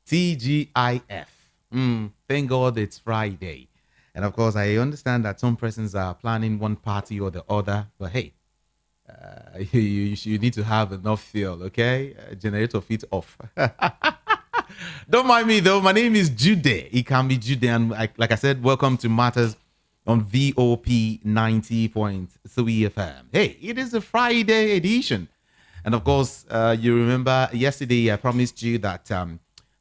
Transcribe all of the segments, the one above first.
TGIF. Thank God it's Friday. And of course, I understand that some persons are planning one party or the other, but hey, you need to have enough fuel, okay? Generator feet off. Don't mind me though. My name is Jude. It can be Jude. And like I said, welcome to Matters on VOP 90.3 FM. Hey, it is a Friday edition. And of course, you remember yesterday I promised you that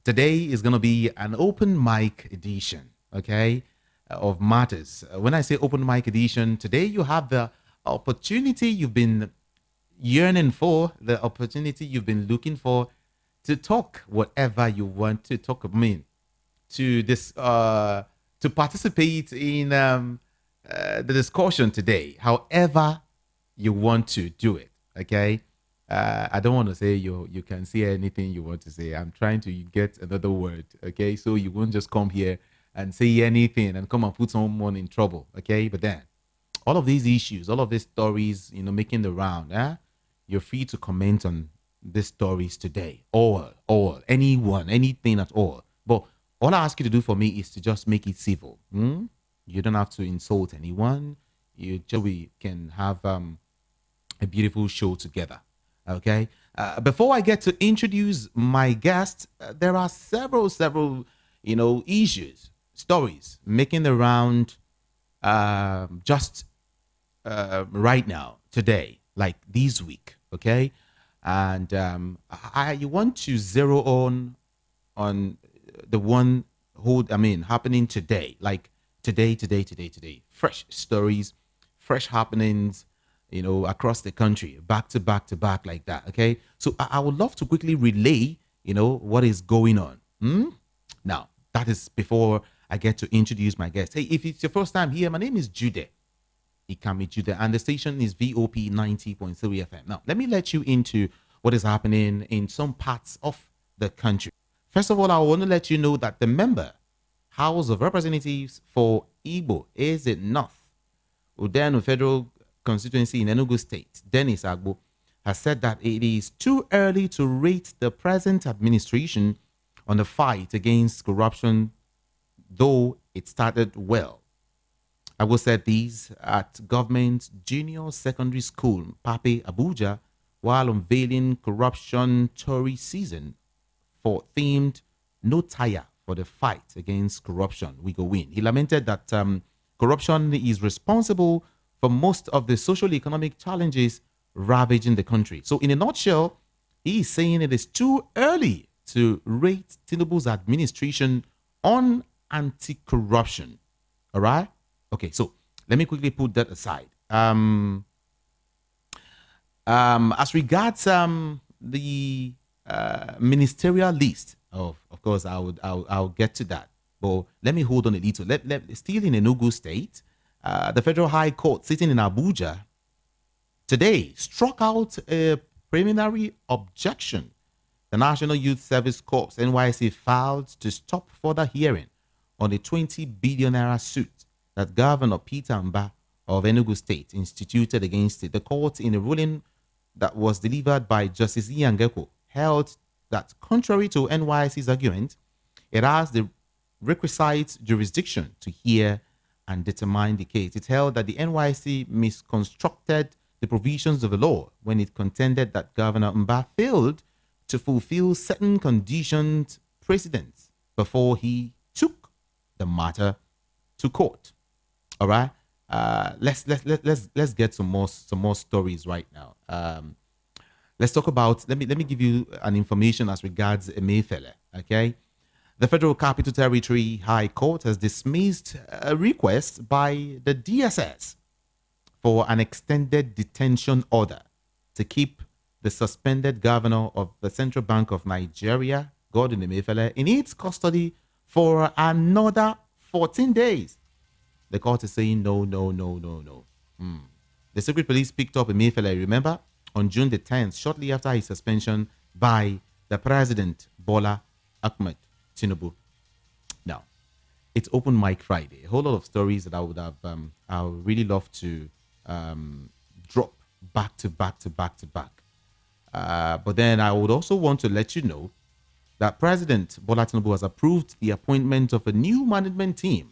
today is going to be an open mic edition, okay, of Matters. When I say open mic edition, today you have the opportunity you've been yearning for, the opportunity you've been looking for to talk whatever you want to talk about. I mean, to participate in the discussion today, however you want to do it. Okay, I don't want to say you can say anything you want to say. I'm trying to get another word. Okay, so you won't just come here and say anything and come and put someone in trouble. Okay, but then all of these issues, all of these stories, making the round. You're free to comment on these stories today. All, anyone, anything at all. But all I ask you to do for me is to just make it civil. You don't have to insult anyone. We can have a beautiful show together. Okay. Before I get to introduce my guest, there are several, issues, stories making the round just right now, today, like this week. Okay. And I want to zero on the one happening today, like today. Fresh stories, fresh happenings, across the country, back to back like that. Okay. So I would love to quickly relay, what is going on. Now, that is before I get to introduce my guest. Hey, if it's your first time here, my name is Jude. It can be Jude, and the station is VOP 90.3 FM. Now, let me let you into what is happening in some parts of the country. First of all, I want to let you know that the member House of Representatives for Igbo is it North Udenu Federal Constituency in Enugu State, Dennis Agbo, has said that it is too early to rate the present administration on the fight against corruption, though it started well. Agbo said these at Government Junior Secondary School, Pape, Abuja, while unveiling corruption Tory season for themed No Tire for the fight against corruption. We go win. He lamented that corruption is responsible for most of the social economic challenges ravaging the country. So in a nutshell, he is saying it is too early to rate Tinubu's administration on anti-corruption. All right? Okay, so let me quickly put that aside. As regards the ministerial list, of course, I'll get to that. But let me hold on a little. Still in Enugu State, the Federal High Court sitting in Abuja today struck out a preliminary objection the National Youth Service Corps (NYSC) filed to stop further hearing on a 20 billion naira suit that Governor Peter Mba of Enugu State instituted against it. The court, in a ruling that was delivered by Justice Ian Gecko, held that contrary to NYSC's argument, it has the requisite jurisdiction to hear and determine the case. It held that the NYSC misconstructed the provisions of the law when it contended that Governor Mba failed to fulfill certain conditions precedents before he took the matter to court. All right. Let's get some more stories right now. Let's talk about. Let me give you an information as regards Emefiele. Okay, the Federal Capital Territory High Court has dismissed a request by the DSS for an extended detention order to keep the suspended governor of the Central Bank of Nigeria, Godwin Emefiele, in its custody for another 14 days. The court is saying no. The secret police picked up Emefiele, remember, on June the 10th, shortly after his suspension by the President Bola Ahmed Tinubu. Now, it's Open Mic Friday. A whole lot of stories that I would really love to drop back to back. But then I would also want to let you know that President Bola Tinubu has approved the appointment of a new management team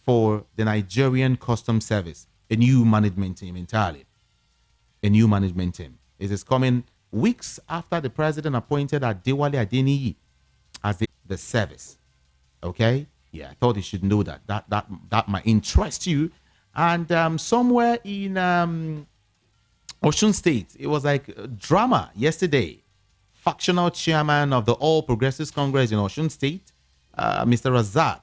for the Nigerian Customs Service, a new management team entirely, a new management team. It is coming weeks after the president appointed Adewale Adeniyi as the service. Okay, yeah, I thought you should know that. That might interest you. And somewhere in Osun State, it was like drama yesterday. Factional chairman of the All Progressives Congress in Osun State, Mr. Razak,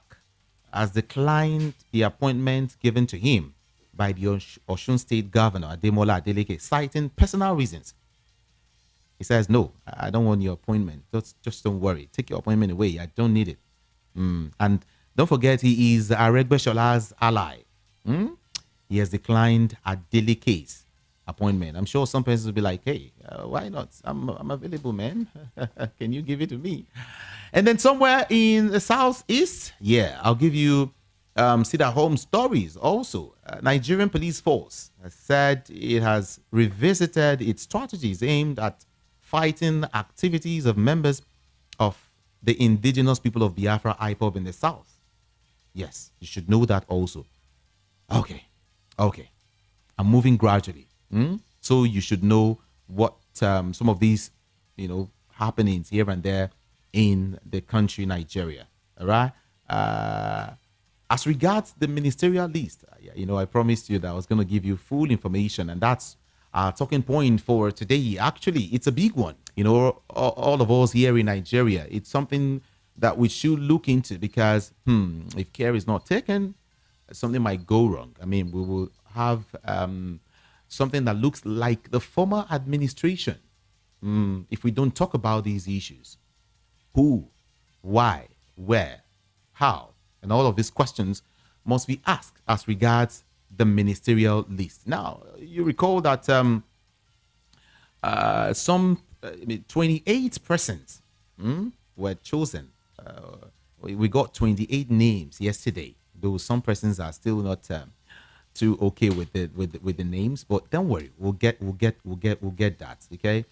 has declined the appointment given to him by the Osun State Governor Ademola Adeleke, citing personal reasons. He says, "No, I don't want your appointment. Just don't worry. Take your appointment away. I don't need it." And don't forget, he is Aregbeshola's ally. He has declined Adeleke's appointment. I'm sure some persons will be like, "Hey, why not? I'm available, man. Can you give it to me?" And then somewhere in the southeast, yeah, I'll give you Cedar Home stories. Also, Nigerian police force has said it has revisited its strategies aimed at fighting activities of members of the indigenous people of Biafra IPOB in the south. Yes, you should know that also. Okay. I'm moving gradually. So you should know what some of these, happenings here and there in the country, Nigeria. All right. As regards the ministerial list, I promised you that I was going to give you full information, and that's our talking point for today. Actually, it's a big one. All of us here in Nigeria, it's something that we should look into because if care is not taken, something might go wrong. I mean, we will have something that looks like the former administration if we don't talk about these issues. Who, why, where, how, and all of these questions must be asked as regards the ministerial list. Now, you recall that 28 persons were chosen. We got 28 names yesterday, though some persons are still not too okay with the names. But don't worry, we'll get that. Okay.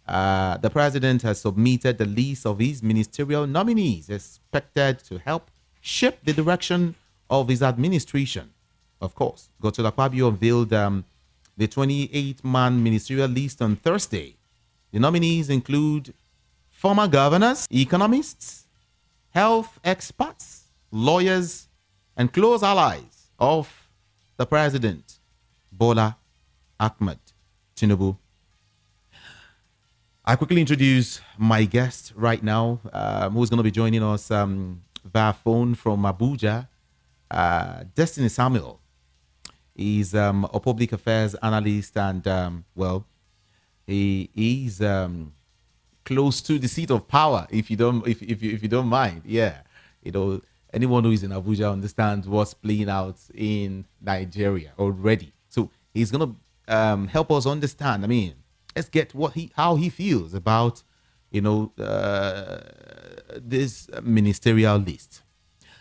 The president has submitted the list of his ministerial nominees expected to help shape the direction of his administration. Of course, Godswill Akpabio unveiled the 28-man ministerial list on Thursday. The nominees include former governors, economists, health experts, lawyers, and close allies of the president, Bola Ahmed Tinubu. I quickly introduce my guest right now, who's going to be joining us via phone from Abuja, Destiny Samuel. He's a public affairs analyst, and he is close to the seat of power. If you don't mind, yeah, anyone who is in Abuja understands what's playing out in Nigeria already. So he's gonna help us understand. I mean, let's get how he feels about this ministerial list.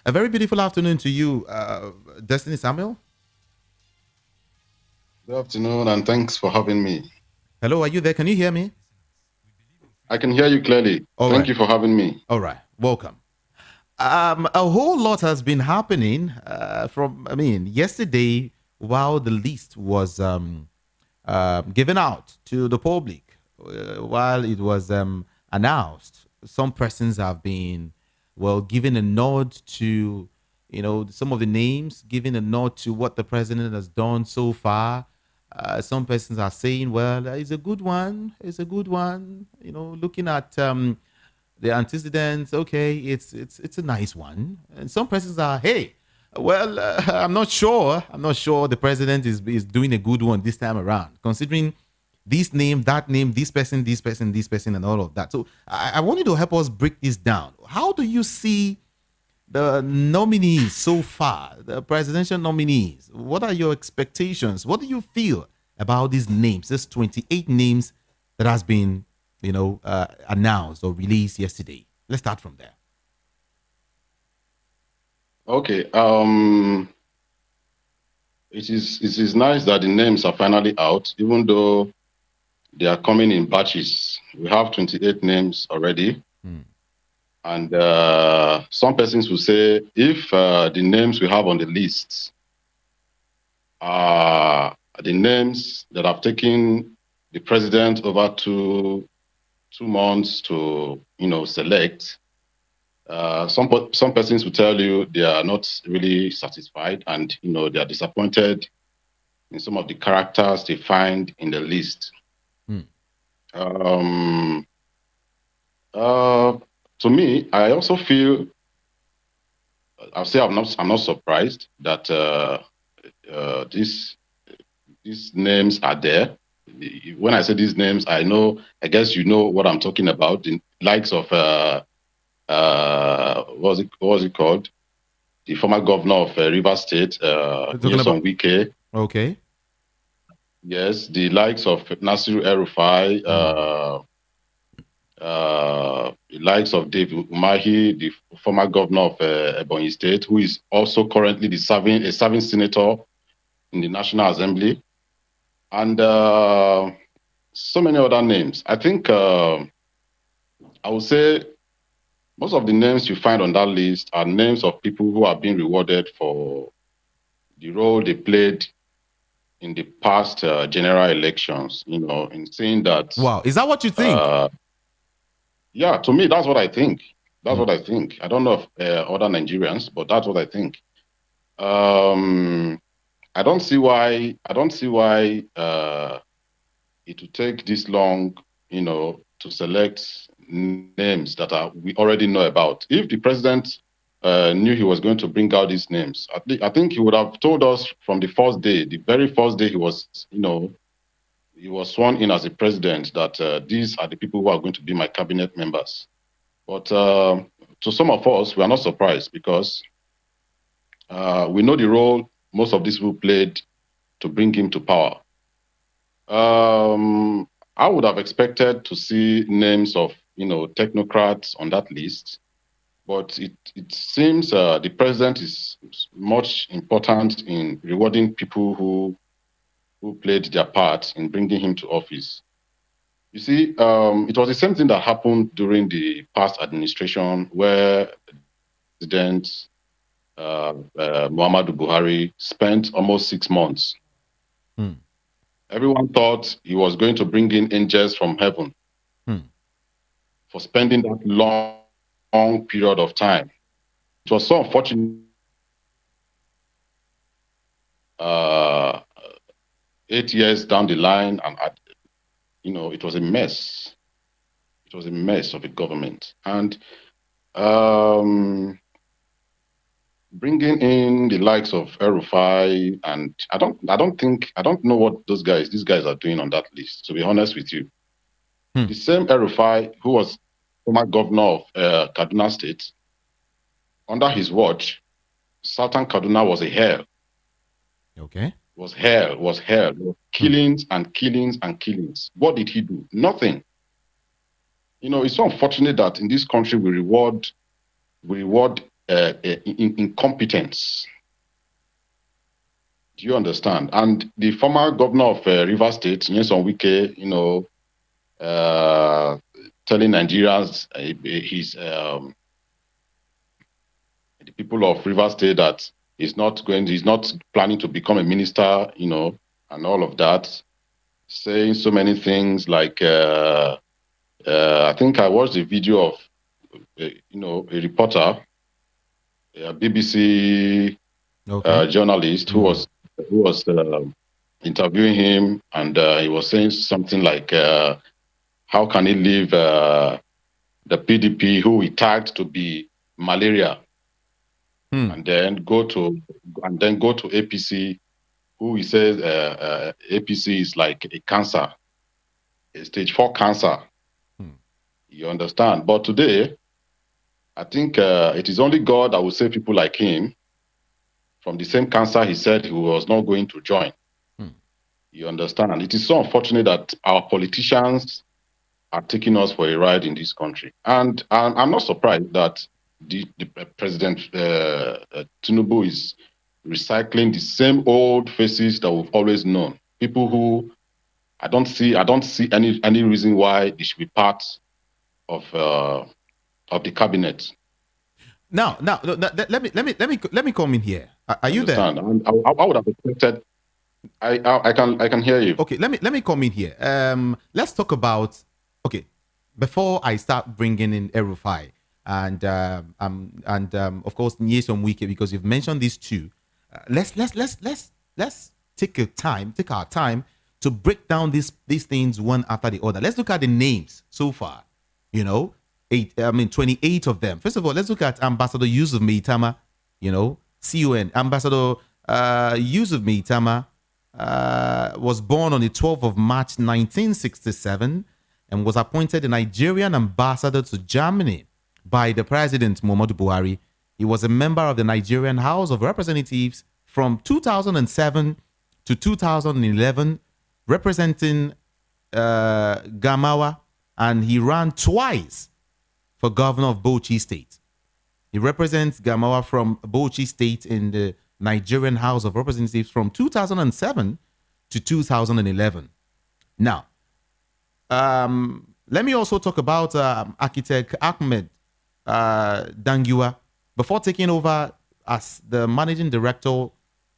A very beautiful afternoon to you, Destiny Samuel. Good afternoon, and thanks for having me. Hello, are you there? Can you hear me? I can hear you clearly. Thank you for having me. All right, welcome. A whole lot has been happening yesterday while the list was given out to the public, while it was announced. Some persons have been, given a nod to, some of the names, giving a nod to what the president has done so far. Some persons are saying, it's a good one. It's a good one. Looking at the antecedents, okay, it's a nice one. And some persons are, hey, I'm not sure. I'm not sure the president is doing a good one this time around, considering this name, that name, this person, and all of that. So I want you to help us break this down. How do you see the nominees so far, the presidential nominees? What are your expectations? What do you feel about these names, these 28 names that has been, announced or released yesterday? Let's start from there. Okay. It is nice that the names are finally out, even though they are coming in batches. We have 28 names already. And some persons will say if the names we have on the list are the names that have taken the president over 2 months to, select. Some persons will tell you they are not really satisfied, and they are disappointed in some of the characters they find in the list. Hmm. Um, uh, to me, I also feel I'll say I'm not surprised that these names are there. When I say these names, I guess you know what I'm talking about. The likes of what was it called? The former governor of Rivers State, We're talking about Nyesom Wike. okay. Yes, the likes of Nasiru El-Rufai, Hmm. the likes of David Umahi, the former governor of Ebonyi State, who is also currently a serving senator in the National Assembly, and so many other names. I think I would say most of the names you find on that list are names of people who have been rewarded for the role they played in the past general elections. In saying that, Wow, is that what you think? uh, yeah, to me, that's what I think. That's Hmm. what I think. I don't know if other Nigerians, but that's what I think. Um, I don't see why. I don't see why it will take this long, to select names that we already know about. If the president knew he was going to bring out these names, I think he would have told us from the first day, the very first day he was sworn in as a president, that these are the people who are going to be my cabinet members. But to some of us, we are not surprised because we know the role most of these people played to bring him to power. I would have expected to see names of technocrats on that list, but it seems the president is much important in rewarding people who played their part in bringing him to office. You see, it was the same thing that happened during the past administration, where President Muhammadu Buhari spent almost 6 months. Hmm. Everyone thought he was going to bring in angels from heaven Hmm. for spending that long period of time. It was so unfortunate that uh, 8 years down the line, and it was a mess. It was a mess of a government, and um, bringing in the likes of El-Rufai, and I don't know what these guys are doing on that list. To be honest with you, Hmm. the same El-Rufai who was former governor of Kaduna State, under his watch, Southern Kaduna was a hell. Okay. Was hell. Was hell. There were Hmm. killings and killings and killings. What did he do? Nothing. It's so unfortunate that in this country we reward incompetence. Do you understand? And the former governor of Rivers State, Nyesom Wike, uh, telling Nigerians, the people of Rivers State, that he's not planning to become a minister, and all of that, saying so many things like, I think I watched a video of, a reporter, a BBC Okay. journalist who Hmm. was interviewing him, and he was saying something like, how can he leave the PDP, who he tagged to be malaria, Hmm. and then go to APC, who he says APC is like a cancer, a stage 4 cancer. Hmm. You understand? But today, I think it is only God that will save people like him from the same cancer he said he was not going to join. Hmm. You understand? And it is so unfortunate that our politicians are taking us for a ride in this country. And I'm not surprised that the President Tinubu is recycling the same old faces that we've always known. People who I don't see any reason why they should be part of of the cabinet. Now, no, let me come in here. Are You you there? understand? And I would have expected. I can hear you. Okay, let me come in here. Let's talk about, okay, before I start bringing in Erufai and of course Nyesom Wike, because you've mentioned these two. Let's take our time to break down these things one after the other. Let's look at the names so far. You know, 28 of them. First of all, let's look at Ambassador Yusuf Meitama. CON Ambassador Yusuf Meitama was born on the 12th of March 1967 and was appointed the Nigerian ambassador to Germany by the President Muhammadu Buhari. He was a member of the Nigerian House of Representatives from 2007 to 2011, representing Gamawa, and he ran twice for governor of Bauchi State. He represents Gamawa from Bauchi State in the Nigerian House of Representatives from 2007 to 2011. Now, let me also talk about architect Ahmed Dangiwa. Before taking over as the managing director,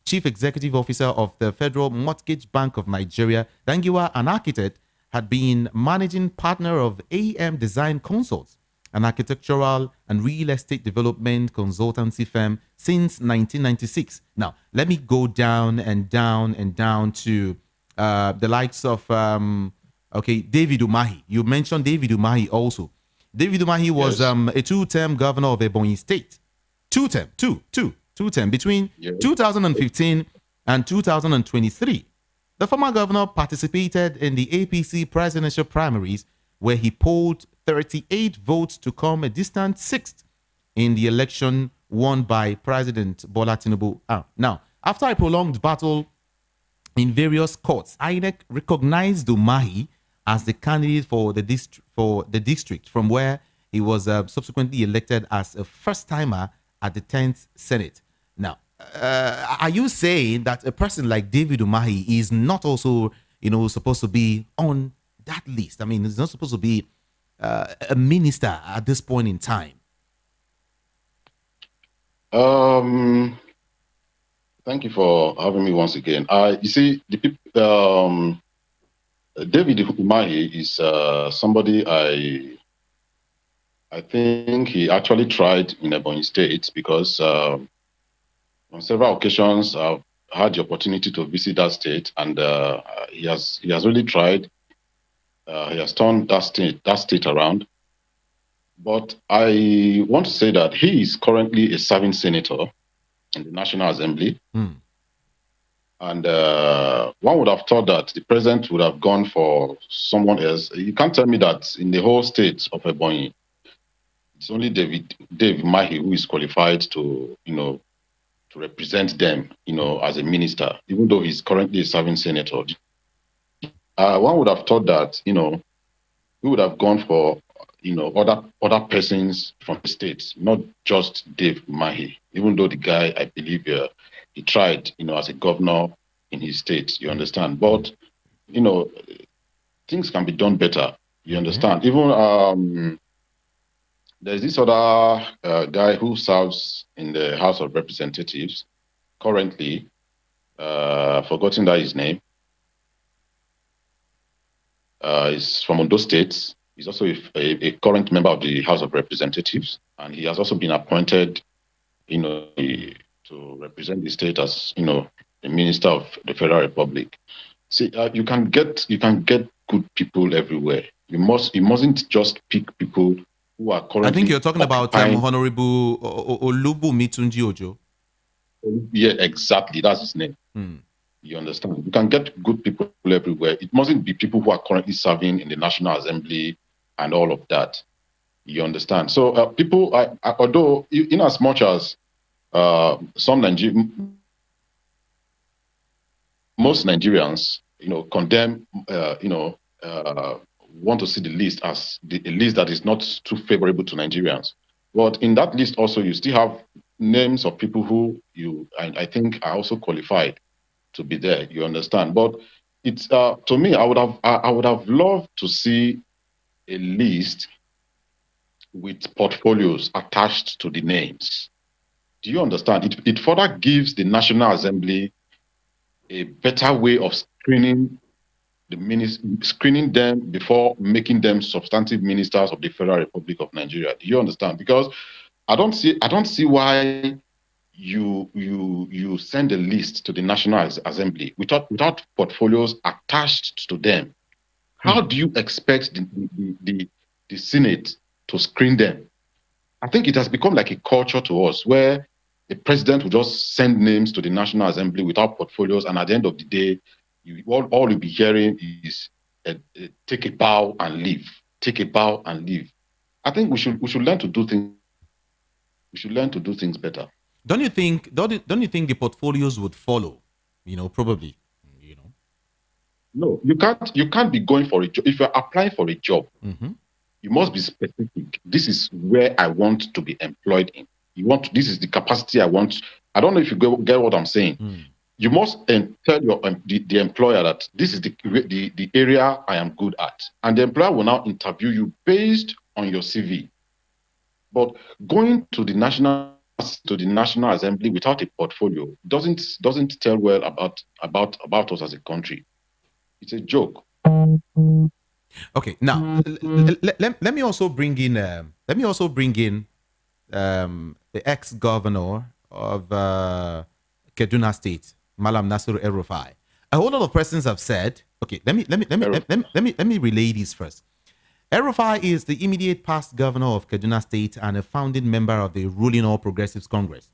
chief executive officer of the Federal Mortgage Bank of Nigeria, Dangiwa, an architect, had been managing partner of AM Design Consults, an architectural and real estate development consultancy firm, since 1996. Now, let me go down and down and down to the likes of, David Umahi. You mentioned David Umahi also. David Umahi was a two-term governor of Ebonyi State. Two-term between 2015 and 2023. The former governor participated in the APC presidential primaries, where he polled 38 votes to come a distant sixth in the election won by President Bola Tinubu. Now, after a prolonged battle in various courts, INEC recognized Umahi as the candidate for the district from where he was subsequently elected as a first-timer at the 10th Senate. Now, are you saying that a person like David Umahi is not also, supposed to be on that list? I mean, he's not supposed to be a minister at this point in time. Thank you for having me once again. You see, the people, David Umahi is somebody I think he actually tried in Ebonyi State, because on several occasions I've had the opportunity to visit that state, and he has really tried. He has turned that state around. But I want to say that he is currently a serving senator in the National Assembly. And one would have thought that the president would have gone for someone else. You can't tell me that in the whole state of Ebonyi, it's only Dave Mahi who is qualified to represent them, as a minister, even though he's currently a serving senator. One would have thought that, he would have gone for, other persons from the states, not just Dave Mahi, even though the guy, I believe, he tried, as a governor in his state, you understand. But, things can be done better, you understand. Even there's this other guy who serves in the House of Representatives currently, forgotten that his name. He's from Ondo State. He's also a current member of the House of Representatives, and he has also been appointed, to represent the state as, the Minister of the Federal Republic. See, you can get good people everywhere. You mustn't just pick people who are currently. I think you're talking about Honorable Olubu Mitunji Ojo. Yeah, exactly. That's his name. You understand? You can get good people everywhere. It mustn't be people who are currently serving in the National Assembly and all of that. You understand? So people, although in as much as most Nigerians, condemn, want to see the list as a list that is not too favorable to Nigerians. But in that list also, you still have names of people who I think are also qualified to be there. You understand? But it's to me, I would have loved to see a list with portfolios attached to the names. Do you understand? It further gives the National Assembly a better way of screening them before making them substantive ministers of the Federal Republic of Nigeria. Do you understand? Because I don't see why you send a list to the National Assembly without portfolios attached to them. How do you expect the Senate to screen them? I think it has become like a culture to us where the president will just send names to the National Assembly without portfolios, and at the end of the day, all you'll be hearing is take a bow and leave. Take a bow and leave. I think we should learn to do things. We should learn to do things better. Don't you think the portfolios would follow? Probably. You know. No, you can't be going for a job. If you're applying for a job, Mm-hmm. you must be specific. This is where I want to be employed in. This is the capacity I want. I don't know if you get what I'm saying. Mm. You must tell the employer that this is the area I am good at, and the employer will now interview you based on your CV. But going to the National Assembly without a portfolio doesn't tell well about us as a country. It's a joke. Okay. Now, let me also bring in. The ex-governor of Kaduna State, Malam Nasir El-Rufai. A whole lot of persons have said. Okay, let me relay this first. El-Rufai is the immediate past governor of Kaduna State and a founding member of the ruling All Progressives Congress.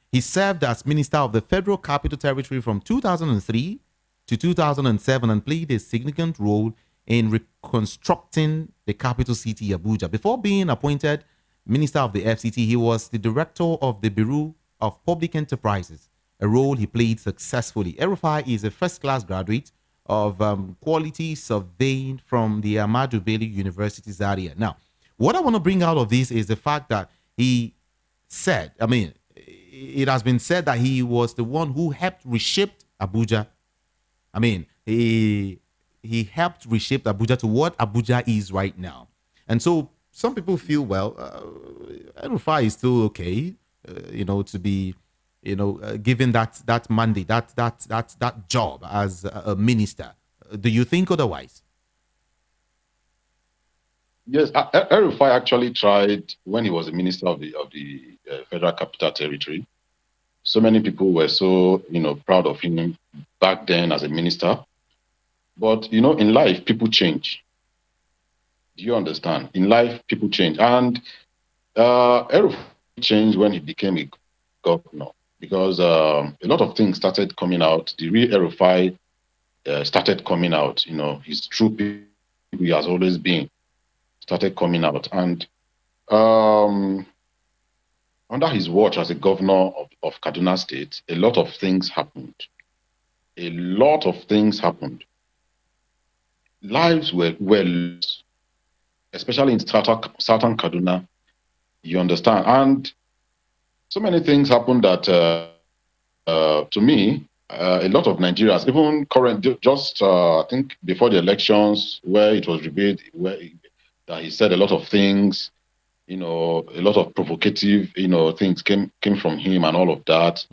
He served as Minister of the Federal Capital Territory from 2003 to 2007 and played a significant role in reconstructing the capital city, Abuja. Before being appointed Minister of the FCT, he was the Director of the Bureau of Public Enterprises, a role he played successfully. El-Rufai is a first-class graduate of quality surveying from the Ahmadu Bello University, Zaria. Now, what I want to bring out of this is the fact that he said, it has been said that he was the one who helped reshape Abuja. He helped reshape Abuja to what Abuja is right now. And so some people feel, well, El-Rufai is still okay, to be, given that mandate, that job as a minister. Do you think otherwise? Yes, El-Rufai actually tried when he was a minister of the Federal Capital Territory. So many people were so proud of him back then as a minister. But in life, people change. Do you understand? In life, people change, and El-Rufai changed when he became a governor because a lot of things started coming out. The real El-Rufai started coming out. His true people he has always been started coming out, and under his watch as a governor of Kaduna State, a lot of things happened. A lot of things happened. Lives were lost, especially in southern Kaduna. You understand? And so many things happened that, to me, a lot of Nigerians, even I think before the elections, where it was revealed that he said a lot of things, a lot of provocative, things came from him and all of that.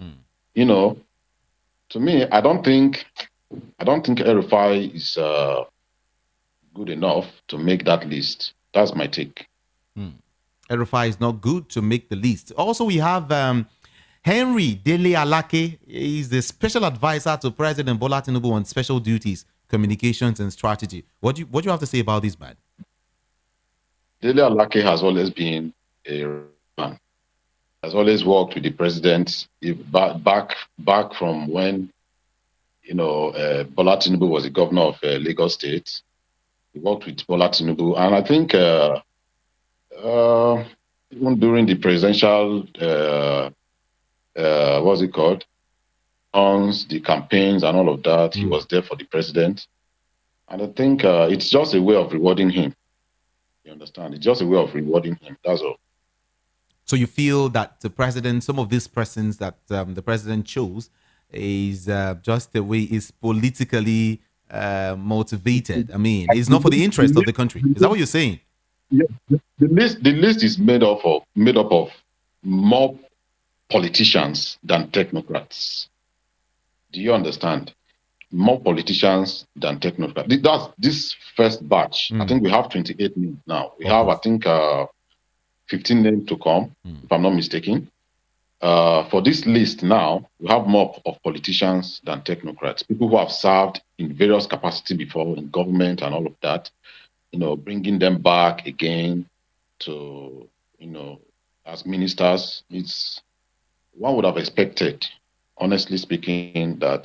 To me, I don't think El-Rufai is good enough to make that list. That's my take. El-Rufai is not good to make the list. Also, we have Henry Dele Alake. He's the special advisor to President Bola Tinubu on special duties, communications, and strategy. What do you have to say about this man? Dele Alake has always been a man. Has always worked with the president back from when Bola Tinubu was the governor of Lagos State. He worked with Bola Tinubu, and I think even during the presidential what's it called, the campaigns and all of that, he was there for the president. And I think it's just a way of rewarding him. You understand? It's just a way of rewarding him. That's all. So you feel that some of these persons that the president chose, is just the way is politically motivated. It's not for the interest of the country. Is that what you're saying? yeah, the list is made up of more politicians than technocrats. Do you understand? More politicians than technocrats. That's this first batch. I Mm, think we have 28 names now. We of have, I course. think, 15 names to come, Mm, if I'm not mistaken. For this list now, we have more of politicians than technocrats, people who have served in various capacity before in government and all of that, bringing them back again to, you know, as ministers. It's one would have expected, honestly speaking, that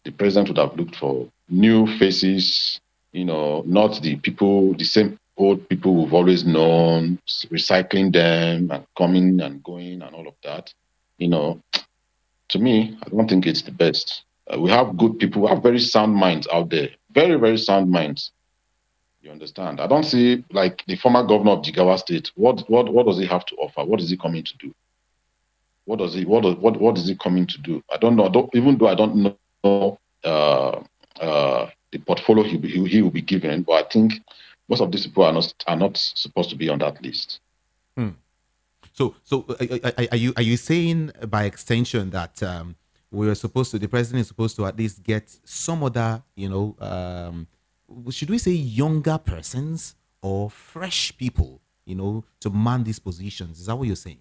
the president would have looked for new faces, not the same old people we've always known, recycling them and coming and going and all of that. You know, to me, I don't think it's the best. We have good people, we have very sound minds out there, very, very sound minds. You understand? I don't see like the former governor of Jigawa State. What does he have to offer? What is he coming to do? What is he coming to do? I don't know. Even though I don't know the portfolio he will be given, but I think most of these people are not supposed to be on that list. mm. So are you saying by extension that we're supposed to the president is supposed to at least get some other should we say younger persons or fresh people to man these positions? Is that what you're saying?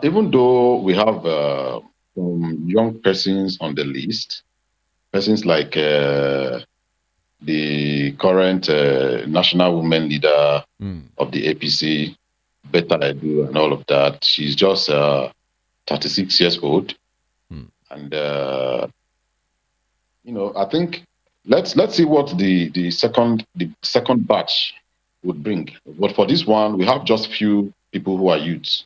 Even though we have some young persons on the list, persons like the current national women leader Mm, of the APC, Beta Edu, and all of that. She's just 36 years old, mm, and I think let's see what the second batch would bring. But for this one, we have just few people who are youths.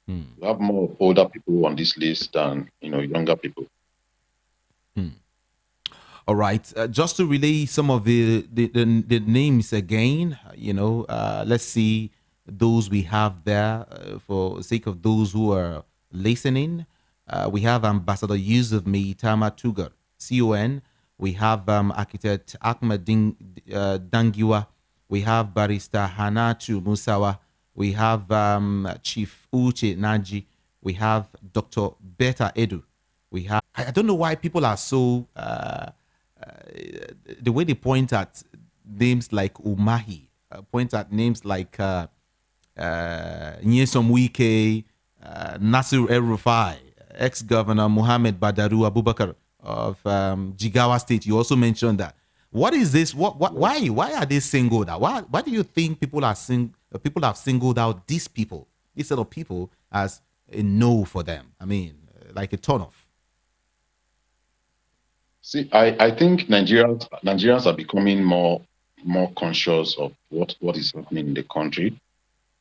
mm, We have more older people on this list than younger people. mm. All right. Just to relay some of the names again, let's see those we have there for sake of those who are listening. We have Ambassador Yusuf Meitama Tugar, CON. We have Architect Ahmed Dangiwa. We have Barrister Hanatu Musawa. We have Chief Uche Naji. We have Dr. Beta Edu. I don't know why people are so the way they point at names like Umahi, point at names like Nyesom Wike, Nasir El Rufai, ex-governor Mohammed Badaru Abubakar of Jigawa State. You also mentioned that. What is this? Why are they singled out? Why do you think people have singled out these people, this set of people, as a no for them? I mean, like a turn off. See, I think Nigerians are becoming more conscious of what is happening in the country.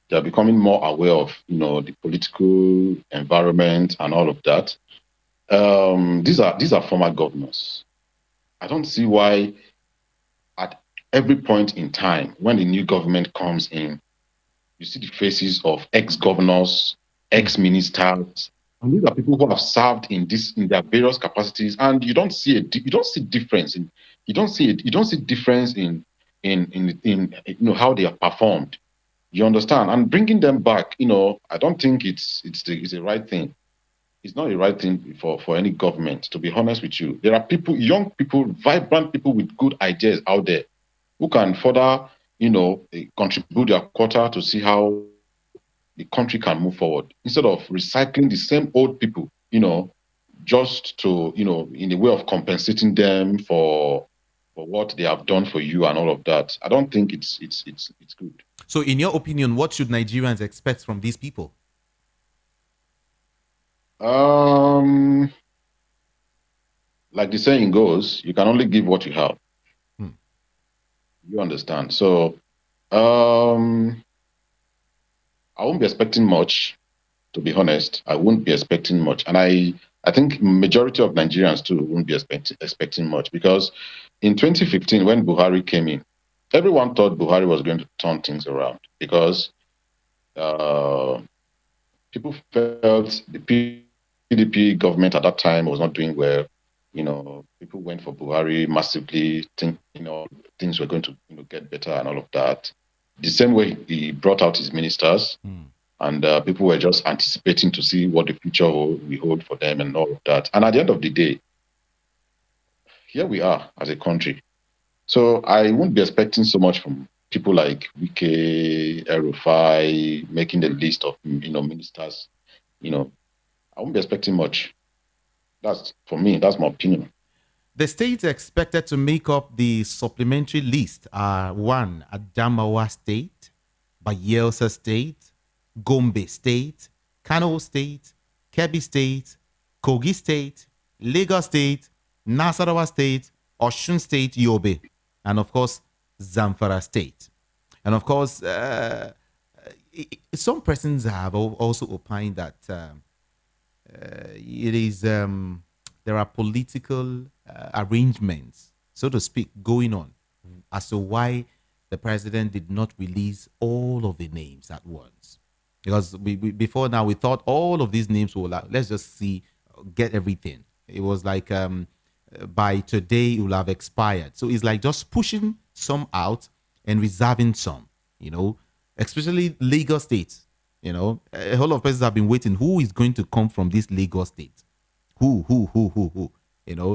They are becoming more aware of the political environment and all of that. These are former governors. I don't see why at every point in time when the new government comes in, you see the faces of ex-governors, Hmm. ex-ministers, and these are people who have served in their various capacities, and you don't see difference in you don't see difference in how they have performed. You understand? And bringing them back, I don't think it's the right thing. It's not the right thing for any government. To be honest with you, there are people, young people, vibrant people with good ideas out there who can further, contribute their quota to see how the country can move forward instead of recycling the same old people, just to, in a way of compensating them for what they have done for you and all of that. I don't think it's good. So, in your opinion, what should Nigerians expect from these people? Um, like the saying goes, you can only give what you have. Hmm. You understand? So, um, I won't be expecting much. To be honest, I won't be expecting much, and I think majority of Nigerians too won't be expecting much because in 2015 when Buhari came in, everyone thought Buhari was going to turn things around because uh, people felt the PDP government at that time was not doing well. People went for Buhari massively, think things were going to get better and all of that. The same way he brought out his ministers, and people were just anticipating to see what the future will hold for them and all of that. And at the end of the day, here we are as a country. So I won't be expecting so much from people like Wike, Erufai, making the list of ministers. I won't be expecting much. That's for me. That's my opinion. The states expected to make up the supplementary list are one, Adamawa State, Bayelsa State, Gombe State, Kano State, Kebbi State, Kogi State, Lagos State, Nasarawa State, Osun State, Yobe, and of course, Zamfara State. And of course, some persons have also opined that it is there are political arrangements, so to speak, going on as to why the president did not release all of the names at once. Because before now we thought all of these names will let's just see, get everything. It was like by today it will have expired. So it's like just pushing some out and reserving some, especially Lagos State. A whole lot of persons have been waiting. Who is going to come from this Lagos State? Who?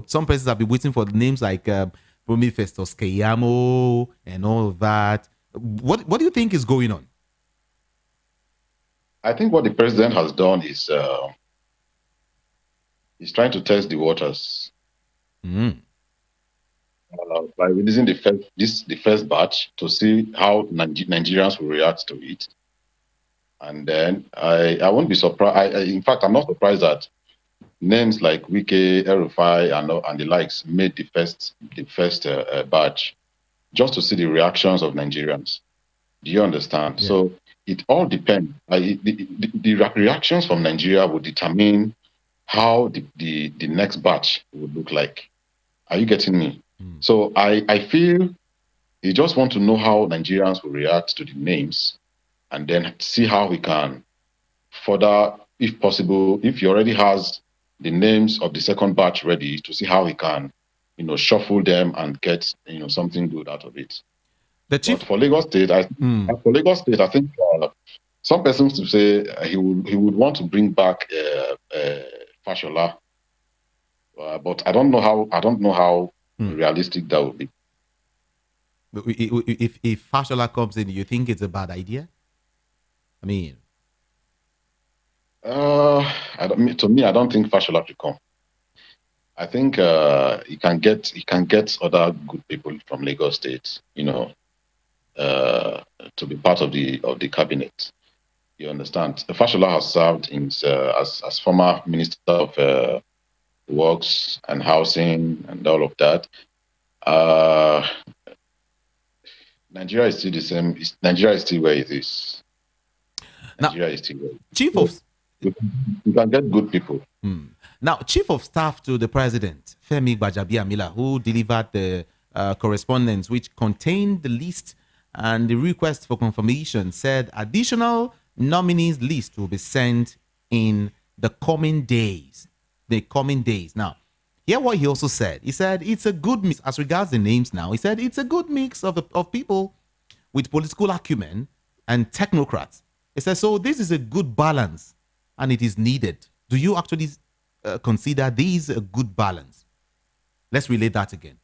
Some persons have been waiting for names like Bumi Festus Keyamo and all of that. What do you think is going on? I think what the president has done is he's trying to test the waters. By releasing the first batch to see how Nigerians will react to it. And then I won't be surprised. In fact, I'm not surprised that names like Wike, Erufai, and the likes made the first batch just to see the reactions of Nigerians. Do you understand? Yeah. So it all depends. The reactions from Nigeria will determine how the next batch would look like. Are you getting me? So I feel he just want to know how Nigerians will react to the names, and then see how we can further, if possible, if he already has the names of the second batch ready, to see how he can, shuffle them and get, something good out of it. But for Lagos State, I think some persons to say he would want to bring back Fashola, but I don't know how realistic that would be. If Fashola comes in, you think it's a bad idea? I mean, to me, I don't think Fashola should come. I think he can get other good people from Lagos State, to be part of the cabinet. You understand? Fashola has served as former Minister of Works and Housing and all of that. Nigeria is still the same. Nigeria is still where it is. Nigeria is still where it is. Chief of you can get good people. Now, Chief of Staff to the President, Femi Gbajabiamila, who delivered the correspondence which contained the list and the request for confirmation, said additional nominees list will be sent in the coming days. Now, hear what he also said. He said it's a good mix as regards the names now. He said it's a good mix of people with political acumen and technocrats. He said, so this is a good balance and it is needed. Do you actually consider these a good balance? Let's relate that again.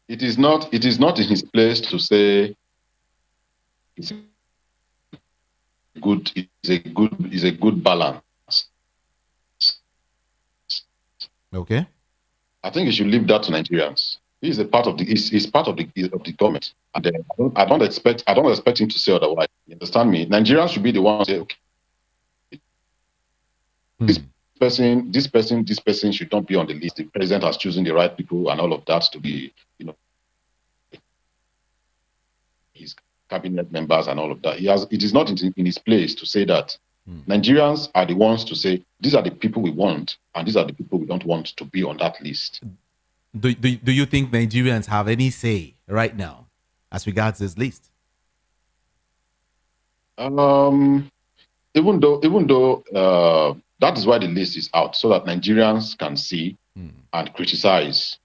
It is not in his place to say it's a good balance. Okay. I think you should leave that to Nigerians. He's part of the government, and I don't expect him to say otherwise. You understand me? Nigerians should be the ones to say, okay, this person should not be on the list. The president has chosen the right people and all of that to be, his cabinet members and all of that. It is not in his place to say that. Nigerians are the ones to say, these are the people we want, and these are the people we don't want to be on that list. Do you think Nigerians have any say right now as regards this list? Even though that is why the list is out, so that Nigerians can see and criticize.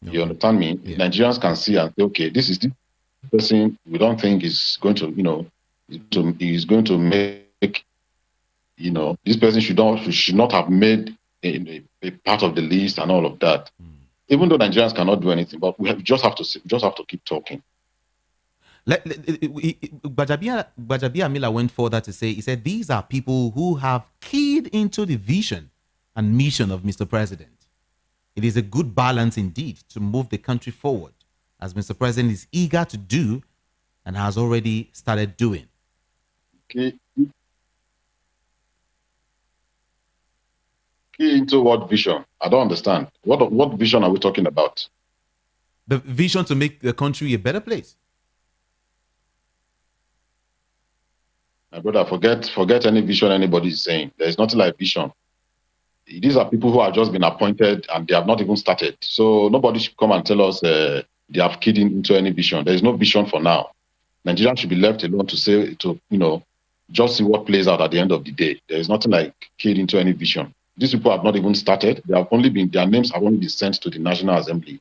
You Okay. understand me? Yeah. Nigerians can see and say, okay, this is the person we don't think is going to, is going to make, this person should not have made a part of the list and all of that. Even though Nigerians cannot do anything, but just have to keep talking. Gbajabia Miller went further to say, he said, these are people who have keyed into the vision and mission of Mr. President. It is a good balance indeed to move the country forward, as Mr. President is eager to do and has already started doing. Key into what vision? I don't understand. What vision are we talking about? The vision to make the country a better place. My brother, forget any vision anybody is saying. There is nothing like vision. These are people who have just been appointed and they have not even started. So nobody should come and tell us they have keyed into any vision. There is no vision for now. Nigerians should be left alone just see what plays out at the end of the day. There is nothing like keyed into any vision. These people have not even started. Their names have only been sent to the National Assembly.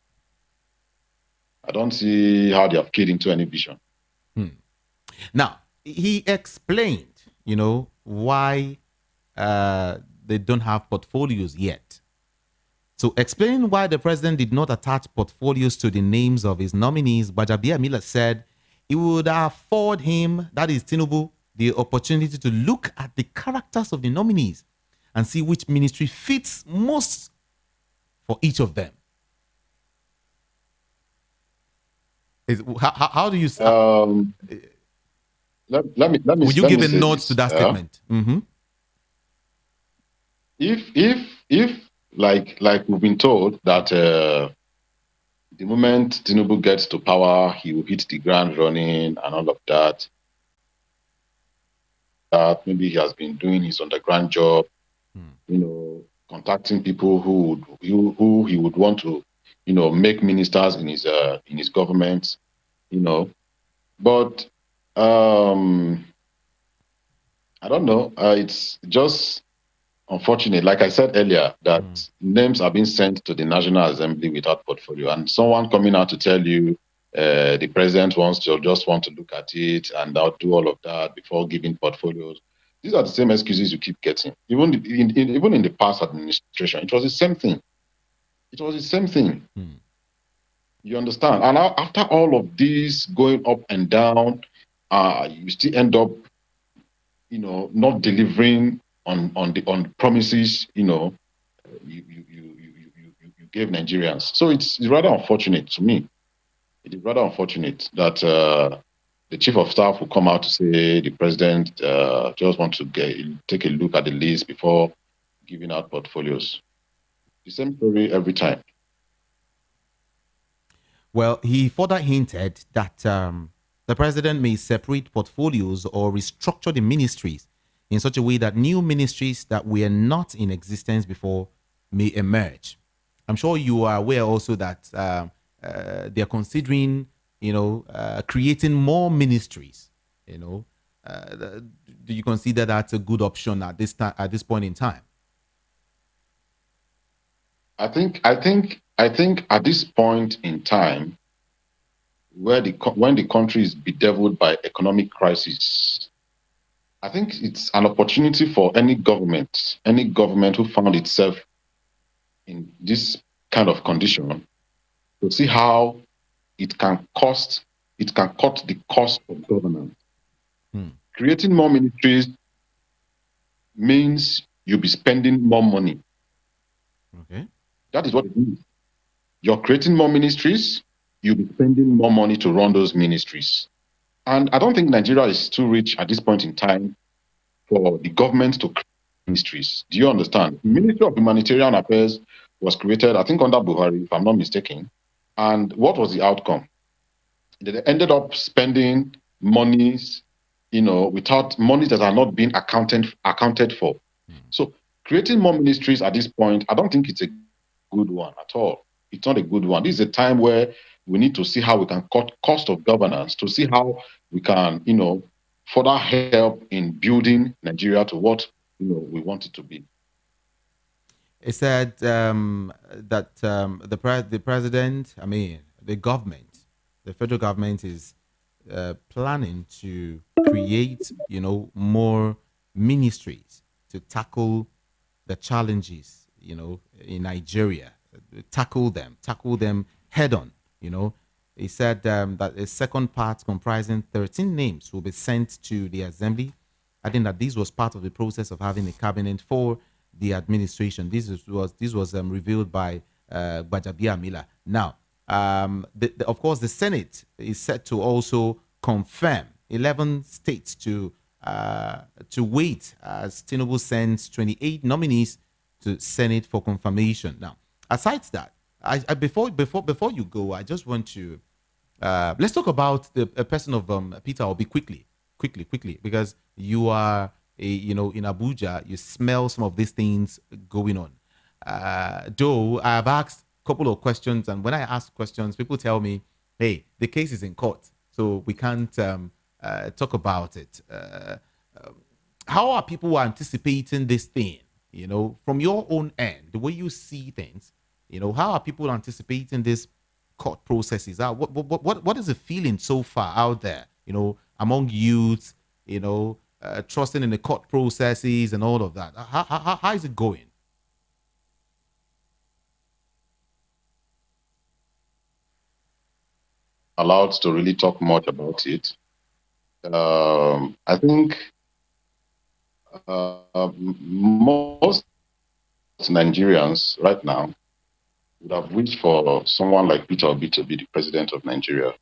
I don't see how they have keyed into any vision. Now, he explained, why they don't have portfolios yet. So, explaining why the president did not attach portfolios to the names of his nominees, Gbajabia Miller said it would afford him, that is Tinubu, the opportunity to look at the characters of the nominees and see which ministry fits most for each of them. How do you? Let me. Would you give a nod to that statement? Mm-hmm. If like we've been told that the moment Tinubu gets to power, he will hit the ground running and all of that. Maybe he has been doing his underground job, contacting people who he would want to, make ministers in his government, But I don't know. It's just unfortunate, like I said earlier, that names are being sent to the National Assembly without portfolio, and someone coming out to tell you the president just want to look at it and I'll do all of that before giving portfolios. These are the same excuses you keep getting. Even in the past administration, it was the same thing. It was the same thing. You understand? And after all of this going up and down, you still end up, not delivering on promises, you gave Nigerians. So it's rather unfortunate to me. It is rather unfortunate that the chief of staff will come out to say the president just wants to take a look at the list before giving out portfolios. The same story every time. Well, he further hinted that the president may separate portfolios or restructure the ministries in such a way that new ministries that were not in existence before may emerge. I'm sure you are aware also that they're considering, creating more ministries. Do you consider that's a good option at this time, at this point in time? I think at this point in time, when the country is bedeviled by economic crisis, I think it's an opportunity for any government who found itself in this kind of condition to see how it can cut the cost of governance. Creating more ministries means you'll be spending more money. Okay. That is what it means. You're creating more ministries, you'll be spending more money to run those ministries. And I don't think Nigeria is too rich at this point in time for the government to create ministries. Do you understand? The Ministry of Humanitarian Affairs was created, I think, under Buhari, if I'm not mistaken. And what was the outcome? They ended up spending monies, without money that are not being accounted for. So creating more ministries at this point, I don't think it's a good one at all. It's not a good one. This is a time where we need to see how we can cut cost of governance, to see how we can, further help in building Nigeria to what we want it to be. It said that the president, I mean, the government, the federal government is planning to create, more ministries to tackle the challenges, in Nigeria, tackle them head on. He said that a second part comprising 13 names will be sent to the assembly. I think that this was part of the process of having a cabinet for the administration. This was revealed by Gbajabia Mila. Now, of course, the Senate is set to also confirm 11 states to wait as Tinubu sends 28 nominees to Senate for confirmation. Now, aside that, before you go, I just want to let's talk about the a person of Peter Obi quickly, because you are in Abuja, you smell some of these things going on. Though I've asked a couple of questions, and when I ask questions, people tell me, "Hey, the case is in court, so we can't talk about it." How are people anticipating this thing? From your own end, the way you see things, how are people anticipating this court processes? What is the feeling so far out there, among youths, trusting in the court processes and all of that? How is it going? Allowed to really talk much about it. I think most Nigerians right now would have wished for someone like Peter Obi to be the president of Nigeria.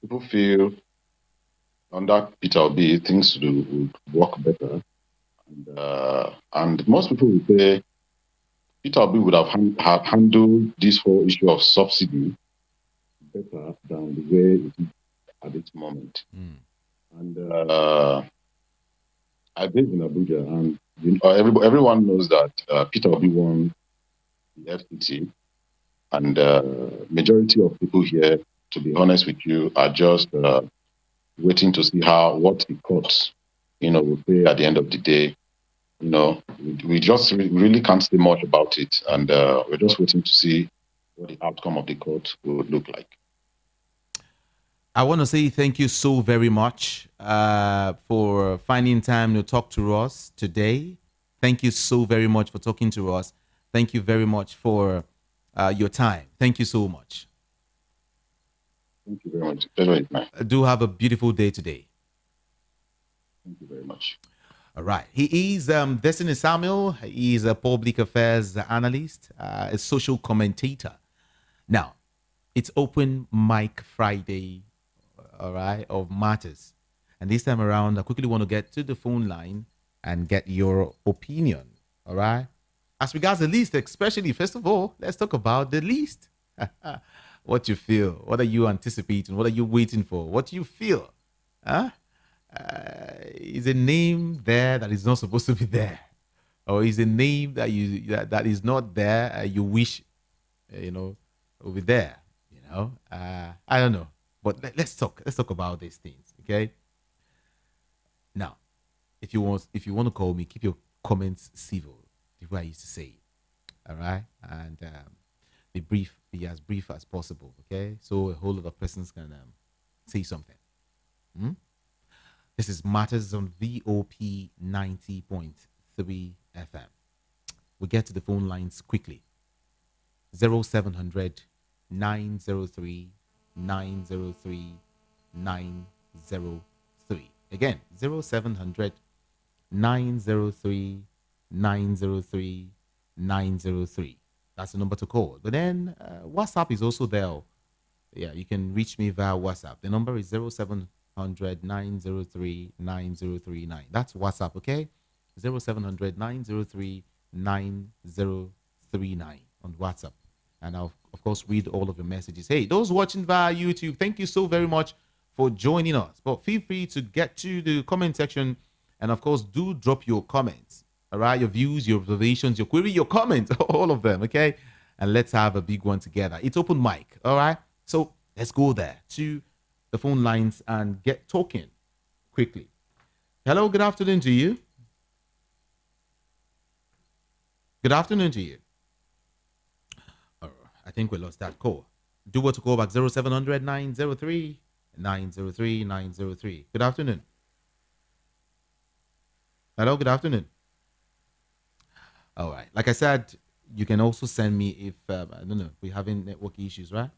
People feel under Peter Obi things would work better, and most people would say Peter Obi would have handled this whole issue of subsidy better than the way it is at this moment. And I live in Abuja, and everyone knows that Peter Obi won the FCT, and majority of people here, to be honest with you, are just waiting to see what the courts, will say at the end of the day. We just really can't say much about it, and we're just waiting to see what the outcome of the court would look like. I want to say thank you so very much for finding time to talk to us today. Thank you so very much for talking to us. Thank you very much for your time. Thank you so much. Thank you very much. Pleasure is mine. Do have a beautiful day today. Thank you very much. All right. He is Destiny Samuel. He is a public affairs analyst, a social commentator. Now, it's Open Mic Friday, all right, of matters. And this time around, I quickly want to get to the phone line and get your opinion, all right? As regards the list, especially, first of all, let's talk about the list. What you feel, what are you anticipating, what are you waiting for, what do you feel? Huh? Is a name there that is not supposed to be there? Or is a name that is not there, you wish, will be there? I don't know. But let's talk about these things, okay? Now, if you want to call me, keep your comments civil, the way I used to say. All right? And be as brief as possible, okay? So a whole lot of persons can say something. Hmm? This is Matters on VOP 90.3 FM. We get to the phone lines quickly. 0700 903 903 903. Again, 0700 903 903 903. That's the number to call. But then WhatsApp is also there. Yeah, you can reach me via WhatsApp. The number is 0700 903 9039. That's WhatsApp, okay? 0700 903 9039 on WhatsApp. And I'll, of course, read all of your messages. Hey, those watching via YouTube, thank you so very much for joining us. But feel free to get to the comment section and, of course, do drop your comments. All right, your views, your observations, your query, your comments, all of them, okay? And let's have a big one together. It's open mic, all right? So let's go there to the phone lines and get talking quickly. Hello, good afternoon to you. Good afternoon to you. Oh, I think we lost that call. Do what to call back 0700 903 903 903. Good afternoon. Hello, good afternoon. All right. Like I said, you can also send me if, I don't know, we're having network issues, right?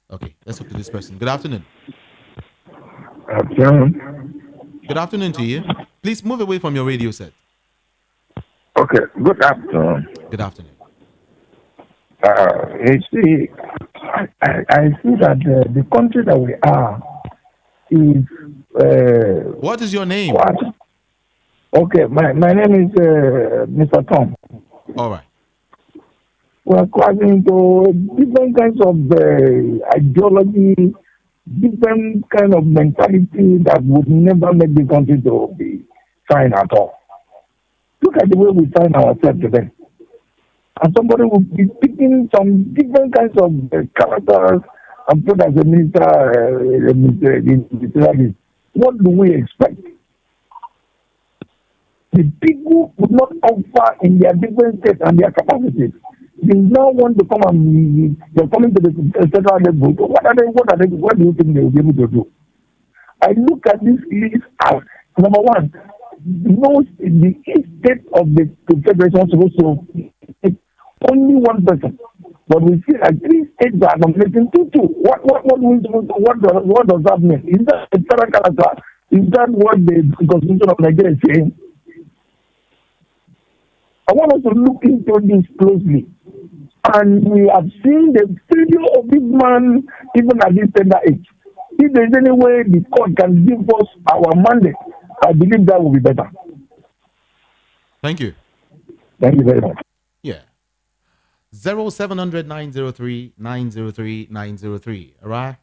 Okay, let's talk to this person. Good afternoon. Afternoon. Good afternoon to you. Please move away from your radio set. Okay, good afternoon. Good afternoon. You see, I see that the country that we are is. What is your name? What? Okay, my name is Mr. Tom. All right. We are crossing into different kinds of ideology, different kind of mentality that would never make the country to be fine at all. Look at the way we find ourselves today. And somebody will be picking some different kinds of characters and put as a minister. What do we expect? The people would not offer in their different states and their capacities. They now want to come and they're coming to the federal level. What do you think they will be able to do? I look at this list as number one, the state of the confederation is supposed to only one person. But we see that three states are nominating two. What does that mean? Is that a federal character? Is that what the Constitution of Nigeria is saying? I want us to look into this closely. And we have seen the failure of this man even at this tender age. If there's any way the court can give us our mandate, I believe that will be better. Thank you. Thank you very much. Yeah. 0700 903 903 903. All right.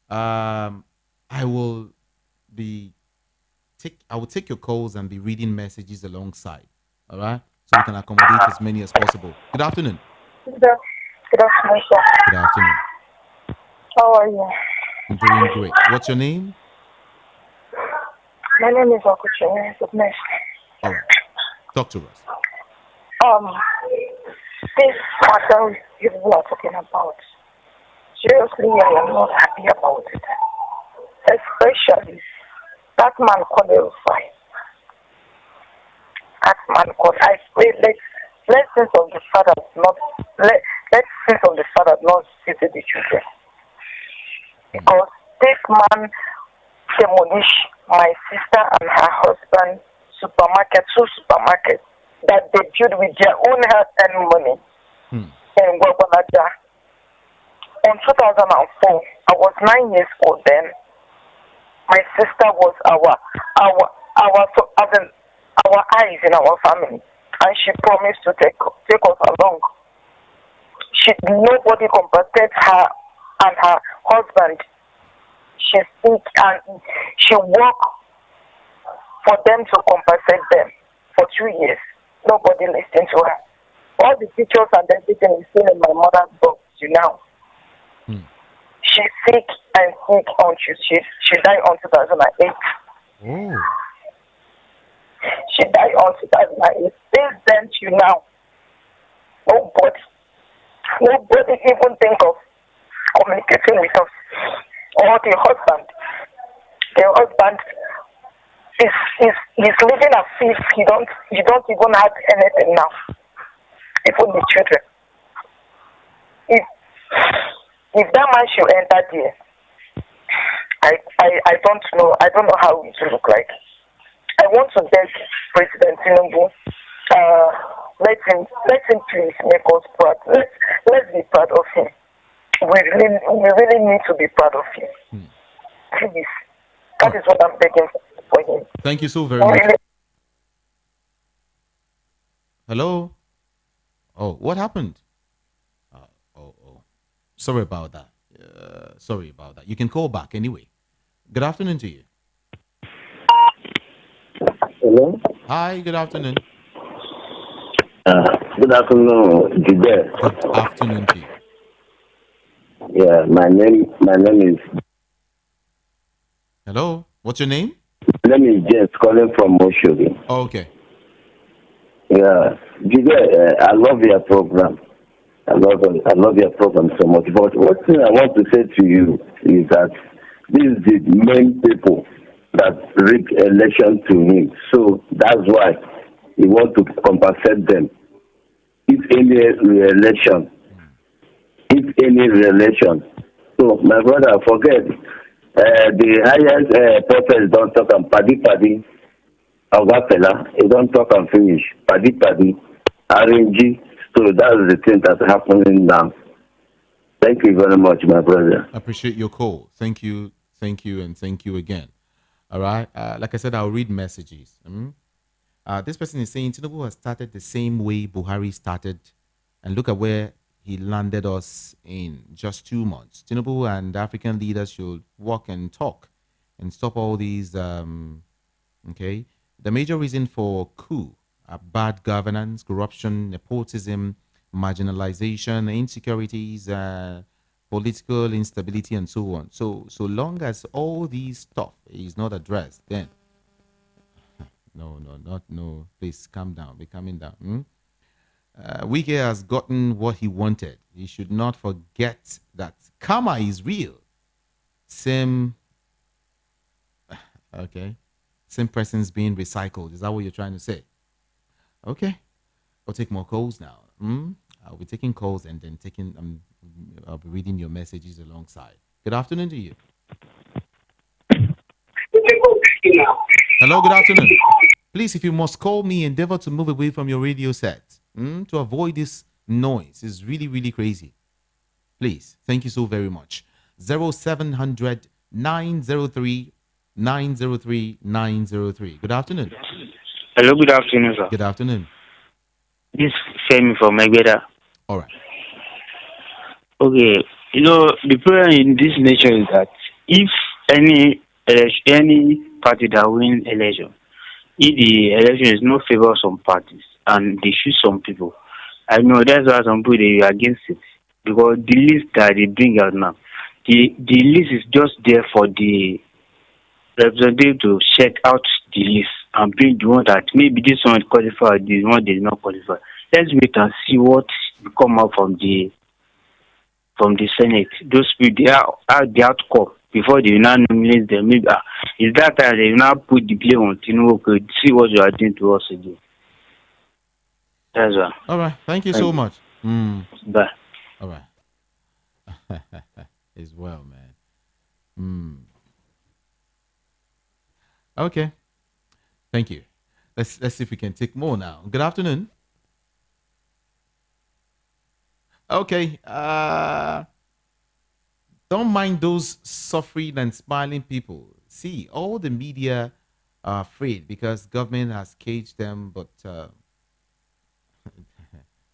I will take your calls and be reading messages alongside. All right. So we can accommodate as many as possible. Good afternoon. Good afternoon, sir. Good afternoon. How are you? I'm doing great. What's your name? My name is Okuchi. Goodness. All right. Talk to us. This matter you are talking about, seriously, I am not happy about it. Especially that man called Elfai. That man called. I pray let sins of the father not let sins of the father not visit the children. Because this man demolished my sister and her husband two supermarkets that they built with their own health and money in Gwagwalada. In 2004, I was 9 years old then. My sister was our eyes in our family, and she promised to take us along. Nobody compensated her and her husband. She sick and she worked for them to compensate them for 2 years. Nobody listened to her. All the pictures and everything is still in my mother's box, She's sick and sick until she died on 2008. Oh. She died on 2008. Since then till now, nobody even think of communicating with us. Or the husband. The husband is living as if you don't even have anything now. Even the children. If that man should enter there, I don't know. I don't know how it will look like. I want to beg President Tinubu, let him please make us proud. Let's be proud of him. We really need to be proud of him. Please. That is what I'm begging for him. Thank you so very much. Hello? Oh, what happened? Sorry about that. Sorry about that. You can call back anyway. Good afternoon to you. Hello? Hi, good afternoon. Good afternoon, Judith. Good afternoon to you. Yeah, my name is. Hello, what's your name? My name is James, calling from Moshogi. Oh, okay. Yeah, I love your program. I love your program so much. But one thing I want to say to you is that these are the main people that rig election to him. So that's why he want to compensate them. If any re-election, So my brother, forget the highest prophet don't talk and paddy of fella. He don't talk and finish. Paddy RNG. So that's the thing that's happening now. Thank you very much, my brother. I appreciate your call. Thank you, and thank you again. All right. Like I said, I'll read messages. This person is saying Tinubu has started the same way Buhari started, and look at where he landed us in just 2 months. Tinubu and African leaders should walk and talk and stop all these. Okay. The major reason for coup are bad governance, corruption, nepotism, marginalization, insecurities, political instability, and so on. So long as all these stuff is not addressed, then no. Please calm down. Be calming down. Wike has gotten what he wanted. He should not forget that karma is real. Same person's being recycled. Is that what you're trying to say? Okay. I'll take more calls now. I'll be taking calls and then I'll be reading your messages alongside. Good afternoon to you. Hello, good afternoon. Please, if you must call me, endeavor to move away from your radio set to avoid this noise. It's really, really crazy. Please, thank you so very much. 0700 903 903 903. Good afternoon. Hello, good afternoon, sir. Good afternoon. This is Femi from Egwuatu. All right. Okay, the problem in this nation is that if any party that wins election, if the election is not favor some parties and they choose some people, I know that's why some people they are against it, because the list that they bring out now, the list is just there for the representative to check out the list and bring the one that maybe this one qualified, this one did not qualify. Let's wait and see what will come out from the Senate. Those people, they are the outcome before they will now nominate them. Maybe it's that time they will now put the blame on Tinubu. Okay, see what you are doing to us again. That's all. All right. Thank you so much. Bye. All right. As well, man. Okay. Thank you. Let's see if we can take more now. Good afternoon. Okay. Don't mind those suffering and smiling people. See, all the media are afraid because government has caged them, but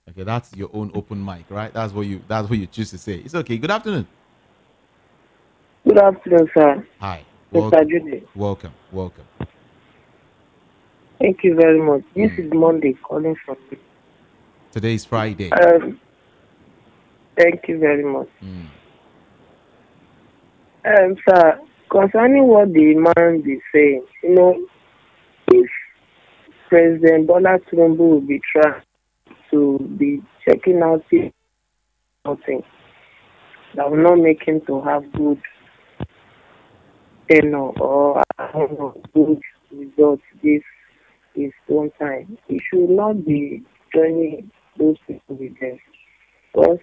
okay, that's your own open mic, right? That's what you choose to say. It's okay. Good afternoon. Good afternoon, sir. Hi. Mr. Judy. Welcome. Thank you very much. This is Monday calling from you. Today is Friday. Thank you very much. Sir, concerning what the man is saying, if President Bola Tinubu will be trying to be checking out something that will not make him to have good or good results this one time, he should not be joining those people with them, because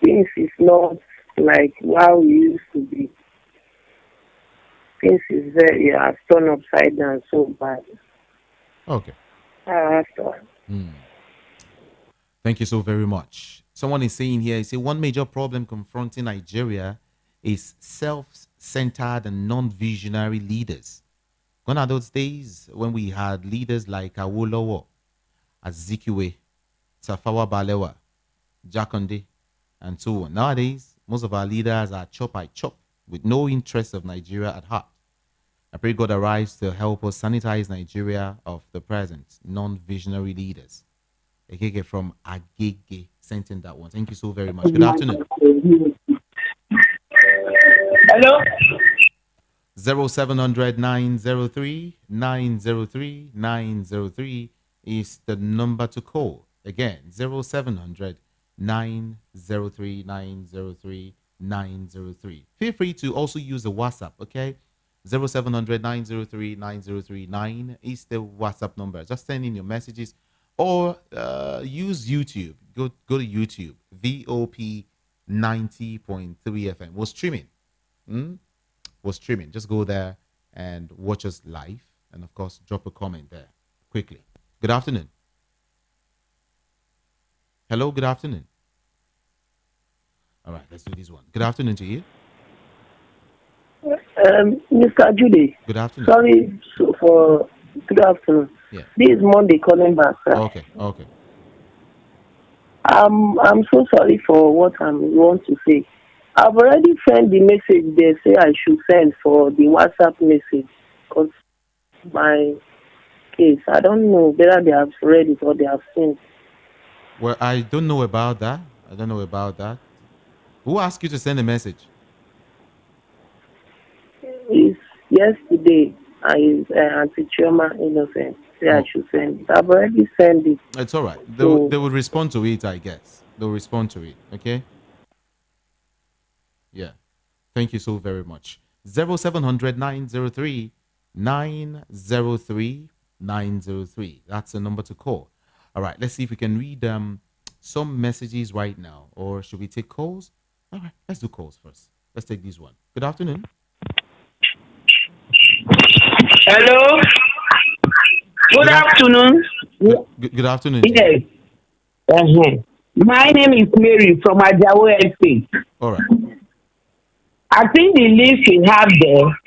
things is not like how we used to be. Things is very turned upside down so bad. Okay. After. Thank you so very much. Someone is saying here, one major problem confronting Nigeria is self-centered and non-visionary leaders. Gone are those days when we had leaders like Awolowo, Azikiwe, Tafawa Balewa, Jakonde, and so on. Nowadays, most of our leaders are chop by chop with no interest of Nigeria at heart. I pray God arrives to help us sanitize Nigeria of the present non-visionary leaders. Agege from Agege sent in that one. Thank you so very much. Good afternoon. Hello? 0700 903 903 903. is the number to call. Again, 0700 903 903 903. Feel free to also use the WhatsApp, okay? 0700 903 9 is the WhatsApp number. Just send in your messages or use YouTube. Go to YouTube, VOP 90.3 FM. We're streaming. We're streaming. Just go there and watch us live. And of course, drop a comment there quickly. Good afternoon. Hello, good afternoon. All right, let's do this one. Good afternoon to you. Mr. Judy. Good afternoon. Sorry for good afternoon. Yeah. This is Monday calling back, sir. Okay. I'm so sorry for what I want to say. I've already sent the message they say I should send for the WhatsApp message because my case, I don't know whether they have read it or they have seen. Well, I don't know about that. Who asked you to send a message? It's yesterday. Auntie Ijeoma Innocent say I should send it. I've already sent it. It's all right. They will respond to it, I guess. They'll respond to it. Okay. Yeah. Thank you so very much. 0700 903 903 903. That's the number to call. All right. Let's see if we can read some messages right now, or should we take calls? All right. Let's do calls first. Let's take this one. Good afternoon. Hello. Good afternoon. Good afternoon. Yes. My name is Mary from Ajawo Estate. All right. I think the list you have there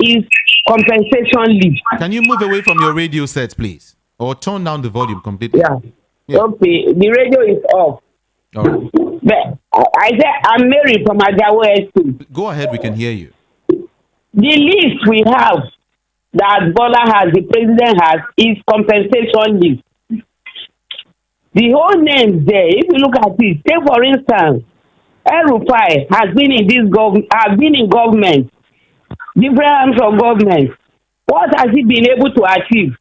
is compensation list. Can you move away from your radio set, please? Or turn down the volume completely? Yeah. Okay. The radio is off. All right. But I said I'm Mary from Ajawo Estate. Go ahead. We can hear you. The list we have that Bola has, the president has, is compensation list. The whole names there, if you look at it, say for instance, El-Rufai has been in government, different arms of government. What has he been able to achieve?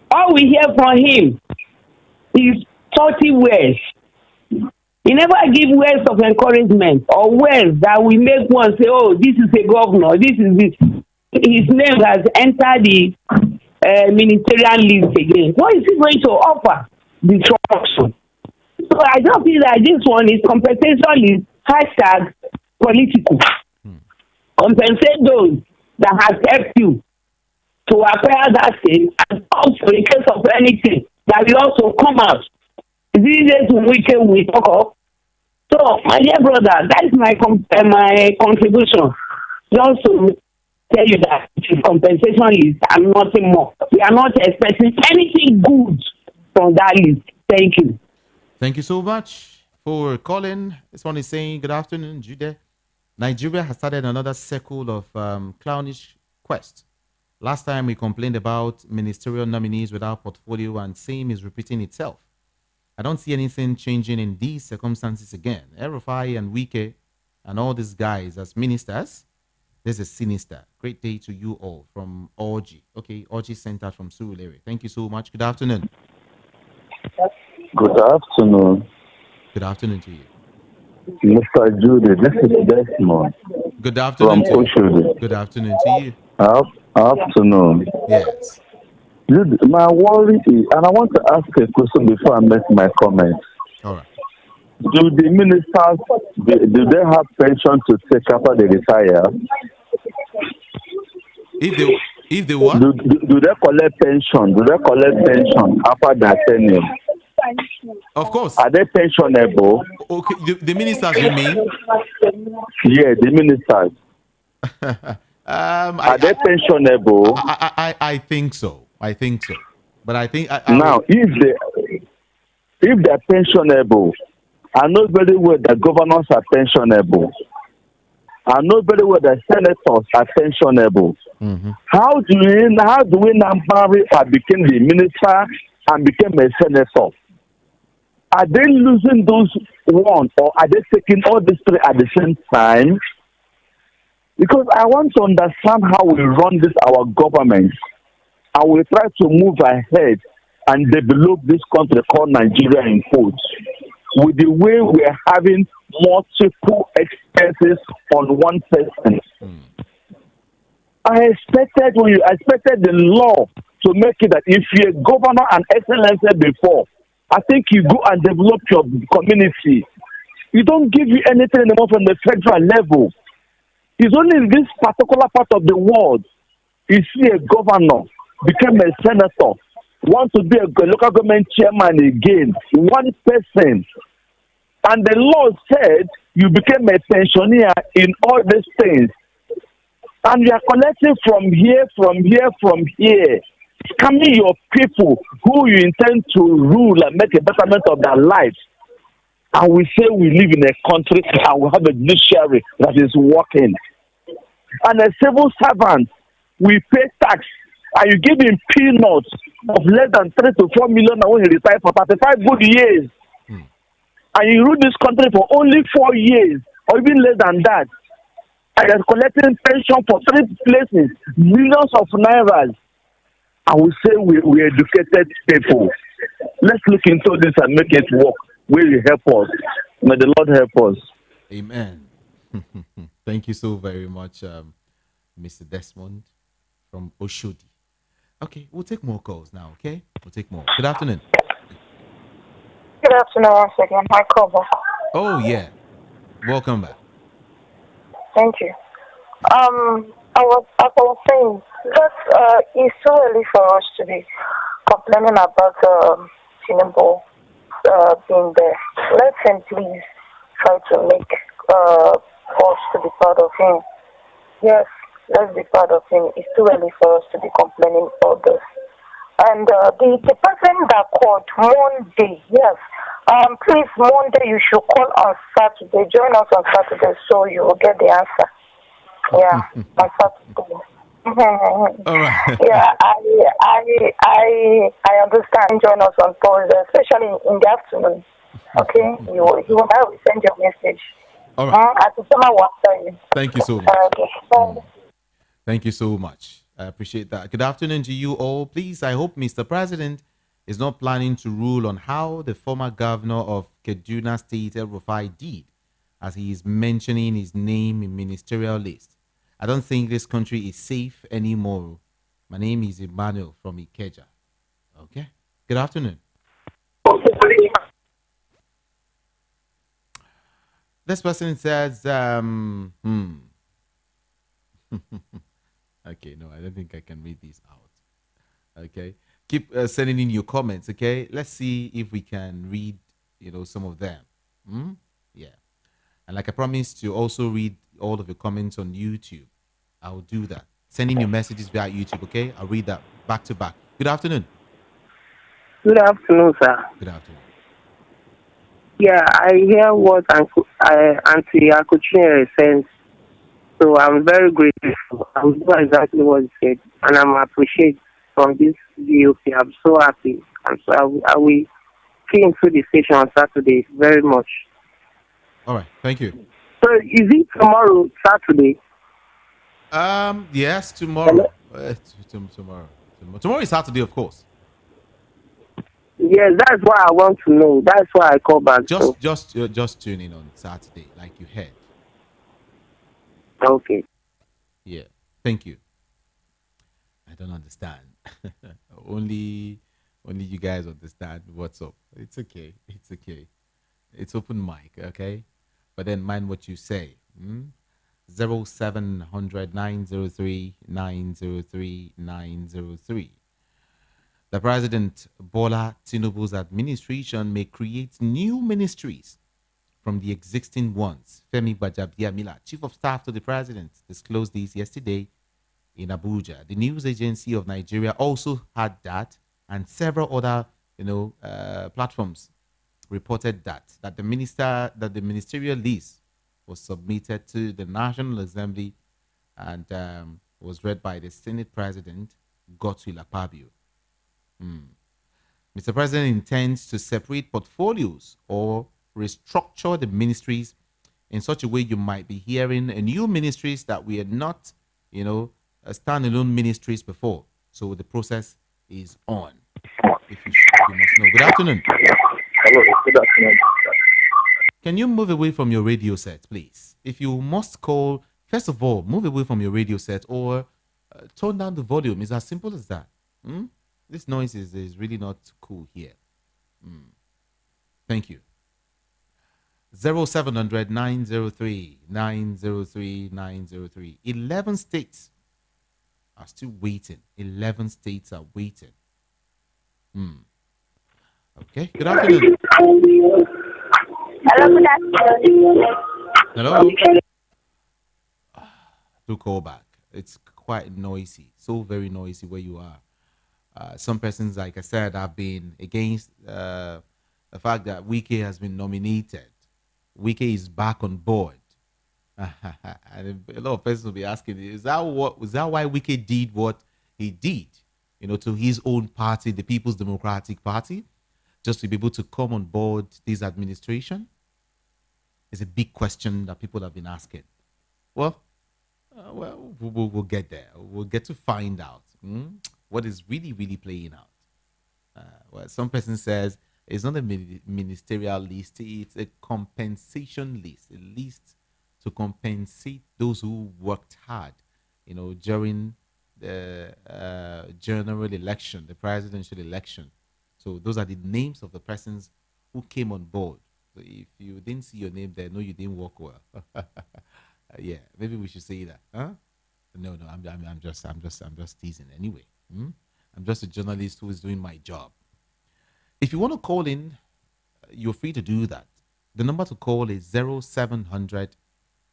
All we hear from him is 30 words. He never give words of encouragement or words that will make one say, oh, this is a governor, this is this. His name has entered the ministerial list again. What is he going to offer? Destruction. So I don't feel that this one is compensation list, hashtag political. Compensate those that has helped you to acquire that thing, and also in case of anything that will also come out. These days we talk of. So, my dear brother, that is my contribution. Just to tell you that compensation list and nothing more. We are not expecting anything good from that list. Thank you. Thank you so much for calling. This one is saying, good afternoon, Jude. Nigeria has started another cycle of clownish quest. Last time we complained about ministerial nominees without portfolio, and same is repeating itself. I don't see anything changing in these circumstances again. El-Rufai and Wike and all these guys as ministers, this is sinister. Great day to you all from Orji. Okay, Orji Center from Surulere. Thank you so much. Good afternoon. Good afternoon. Good afternoon to you. Mr. Judy, this is Desmond. Good afternoon from to you. Good afternoon to you. Afternoon. Yes. Judy, my worry is, and I want to ask a question before I make my comments. All right. Do the ministers, do they have pension to take after they retire? If they what? Do they collect pension? Do they collect pension after their tenure? Of course. Are they pensionable? Okay, the ministers, you mean? Yeah, the ministers. Are they pensionable? I think so. But I think now, if they're pensionable, I know very well that governors are pensionable. I know very well that senators are pensionable. Mm-hmm. How do we now marry and become the minister and become a senator? Are they losing those one, or are they taking all these three at the same time? Because I want to understand how we run this our government, and we try to move ahead and develop this country called Nigeria in quotes, with the way we are having multiple expenses on one person. I expected the law to make it that if you're a governor and excellency before, I think you go and develop your community. You don't give you anything anymore from the federal level. It's only in this particular part of the world you see a governor become a senator, want to be a local government chairman again, one person. And the law said you became a pensioner in all these things. And you are collecting from here, scamming your people who you intend to rule and make a betterment of their lives. And we say we live in a country and we have a judiciary that is working. And a civil servant, we pay tax, and you give him peanuts of less than 3 to 4 million when he retires for 35 good years. And you rule this country for only 4 years, or even less than that. And you're collecting pension for 3 places, millions of nairas. And we say we educated people. Let's look into this and make it work. Will you help us? May the Lord help us. Amen. Thank you so very much, Mr. Desmond from Oshodi. Okay, we'll take more calls now, okay? We'll take more. Good afternoon. Good afternoon once again. Hi, Kobo. Oh, yeah. Welcome back. Thank you. As I was saying, that it's too early for us to be complaining about Tinubu being there. Let him please try to make us to be proud of him. Yes, let's be proud of him. It's too early for us to be complaining about this. And the person that called Monday, yes, please, Monday you should call on Saturday. Join us on Saturday so you will get the answer. Yeah, on Saturday. All right. Yeah, I understand. Join us on Thursday, especially in the afternoon. Okay, you will have to send your message. All right. Thank you so much. Thank you so much. I appreciate that. Good afternoon to you all. Please, I hope Mr. President is not planning to rule on how the former governor of Kaduna State, El-Rufai, did, as he is mentioning his name in ministerial list. I don't think this country is safe anymore. My name is Emmanuel from Ikeja. Okay. Good afternoon. This person says, okay, no, I don't think I can read these out. Okay. Keep sending in your comments, okay? Let's see if we can read, some of them. Yeah. And like I promised to also read all of your comments on YouTube, I will do that. Send in your messages via YouTube, okay? I'll read that back to back. Good afternoon. Good afternoon, sir. Good afternoon. Yeah, I hear what Auntie Akuchinyere says. So I'm very grateful. I will do exactly what he said. And I'm appreciate from this VOP. I'm so happy. And so I will key into the station on Saturday very much. All right. Thank you. So is it tomorrow, Saturday? Yes, tomorrow. Tomorrow is Saturday, of course. Yes, that's why I want to know. That's why I call back. Just tune in on Saturday, like you heard. Okay. Yeah. Thank you. I don't understand. only you guys understand what's up. It's okay. It's okay. It's open mic, okay? But then mind what you say. 0700 903 903 903. The President Bola Tinubu's administration may create new ministries from the existing ones. Femi Gbajabiamila, Chief of Staff to the President, disclosed this yesterday in Abuja. The news agency of Nigeria also had that, and several other, platforms reported that the ministerial list was submitted to the National Assembly and was read by the Senate President Godswill Akpabio. Mr. President intends to separate portfolios or restructure the ministries in such a way you might be hearing new ministries that we are not, standalone ministries before. So the process is on. If you must know. Good afternoon. Hello, good afternoon. Can you move away from your radio set, please? If you must call, first of all, move away from your radio set or turn down the volume. It's as simple as that. Hmm? This noise is really not cool here. Thank you. 0700 903 903 903. 11 states are still waiting. 11 states are waiting. Okay. Good afternoon. Hello, good afternoon. Hello. Do call back. It's quite noisy. So very noisy where you are. Some persons, like I said, have been against the fact that Wike has been nominated. Wike is back on board. And a lot of persons will be asking, was that why Wike did what he did? To his own party, the People's Democratic Party, just to be able to come on board this administration? It's a big question that people have been asking. Well, we'll get there. We'll get to find out what is really, really playing out. Well, some person says it's not a ministerial list, it's a compensation list, a list to compensate those who worked hard, during the general election, the presidential election. So those are the names of the persons who came on board. So if you didn't see your name there, no, you didn't work well. Yeah, maybe we should say that, huh? No, I'm just teasing anyway. I'm just a journalist who is doing my job. If you want to call in, you're free to do that. The number to call is 0700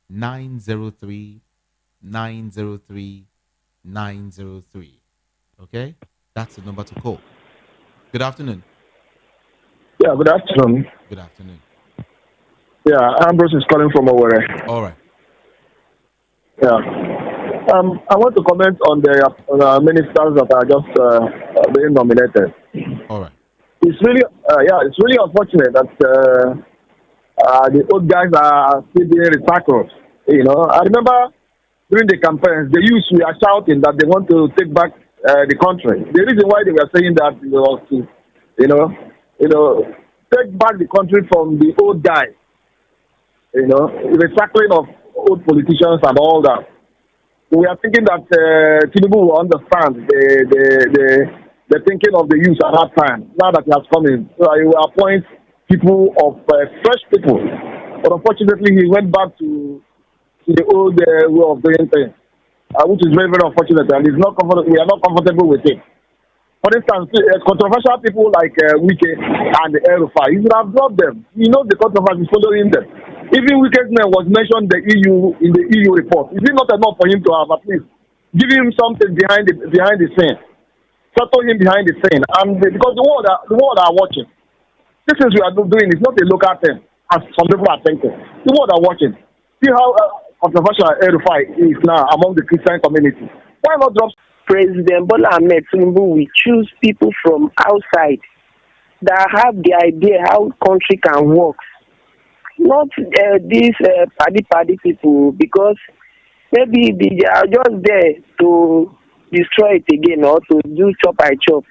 903 903 903. Okay, that's the number to call. Good afternoon. Yeah, good afternoon. Good afternoon. Yeah, Ambrose is calling from Owerri. All right. Yeah. I want to comment on the ministers that are just being nominated. All right. It's really unfortunate that the old guys are still being recycled. I remember during the campaigns, the youth were shouting that they want to take back the country. The reason why they were saying that was to, take back the country from the old guys. Recycling of old politicians and all that. We are thinking that Tinubu will understand the thinking of the youth at that time, now that he has come in. So he will appoint people of fresh people. But unfortunately, he went back to the old way of doing things, which is very, very unfortunate, and we are not comfortable with it. For instance, controversial people like Wike and El-Rufai, you should have dropped them. The controversy following them. Even Wike's name was mentioned in the EU report. Is it not enough for him to have at least give him something behind the scene, settle him behind the scene? And because the world are watching. This is we are doing is not a local thing, as some people are thinking. The world are watching. See how controversial El-Rufai is now among the Christian community. Why not drop? President Bola Ahmed Tinubu will choose people from outside that have the idea how country can work. Not these paddy people, because maybe they are just there to destroy it again or to do chop by chop.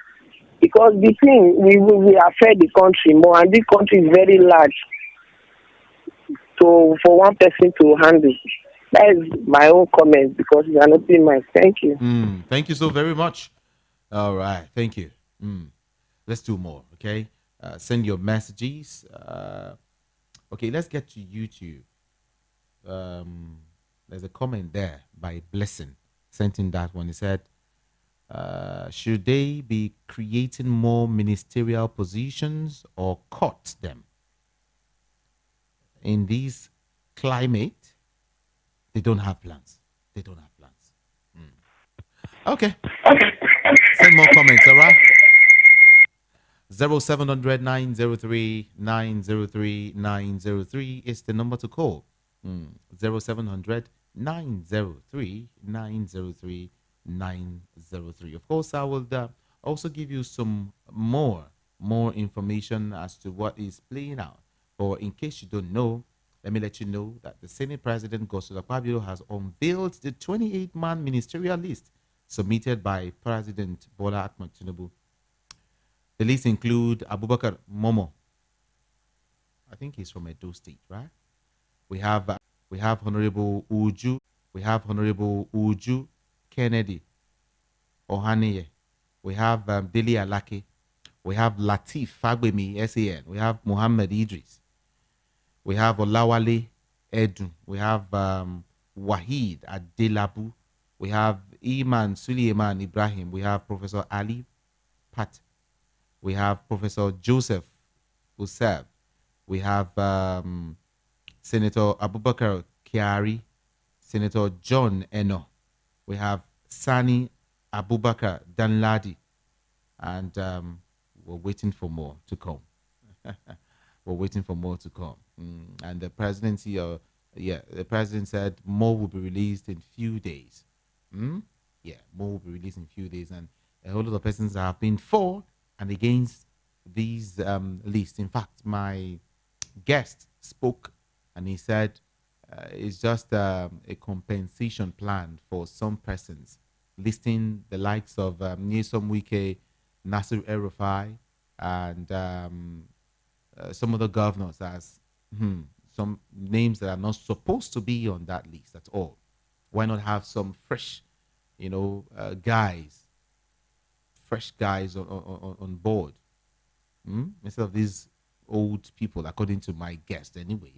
Because the thing, we affect the country more, and this country is very large for one person to handle. That is my own comment, because it's an open mind. Thank you. Thank you so very much. All right. Thank you. Let's do more, okay? Send your messages. Okay, let's get to YouTube. There's a comment there by Blessing. Sent in that one. He said, should they be creating more ministerial positions or cut them? In this climate, they don't have plans. They don't have plans. Okay. Send more comments, all right? 0700 903 903 903 is the number to call. 0700 903 903 903. Of course, I will also give you some more information as to what is playing out. Or in case you don't know, let me let you know that the Senate President Godswill Akpabio has unveiled the 28-man ministerial list submitted by President Bola Ahmed Tinubu The list include Abubakar Momo. I think he's from Edo State, right? We have Honorable Uju. We have Honorable Uju Kennedy Ohaniye. We have Dili Alake. We have Latif Fagbemi SAN. We have Muhammad Idris. We have Olawale Edu. We have Wahid Adelabu. We have Iman Suleiman Ibrahim. We have Professor Ali Pat. We have Professor Joseph Usab. We have Senator Abubakar Kiari, Senator John Eno. We have Sani Abubakar Danladi. And we're waiting for more to come. We're waiting for more to come. And the presidency, the president said more will be released in few days. Yeah, more will be released in few days. And a whole lot of persons have been for and against these lists. In fact, my guest spoke and he said it's just a compensation plan for some persons, listing the likes of Nyesom Wike, Nasir El-Rufai, and some other governors as some names that are not supposed to be on that list at all. Why not have some fresh, fresh guys on board instead of these old people, according to my guest anyway.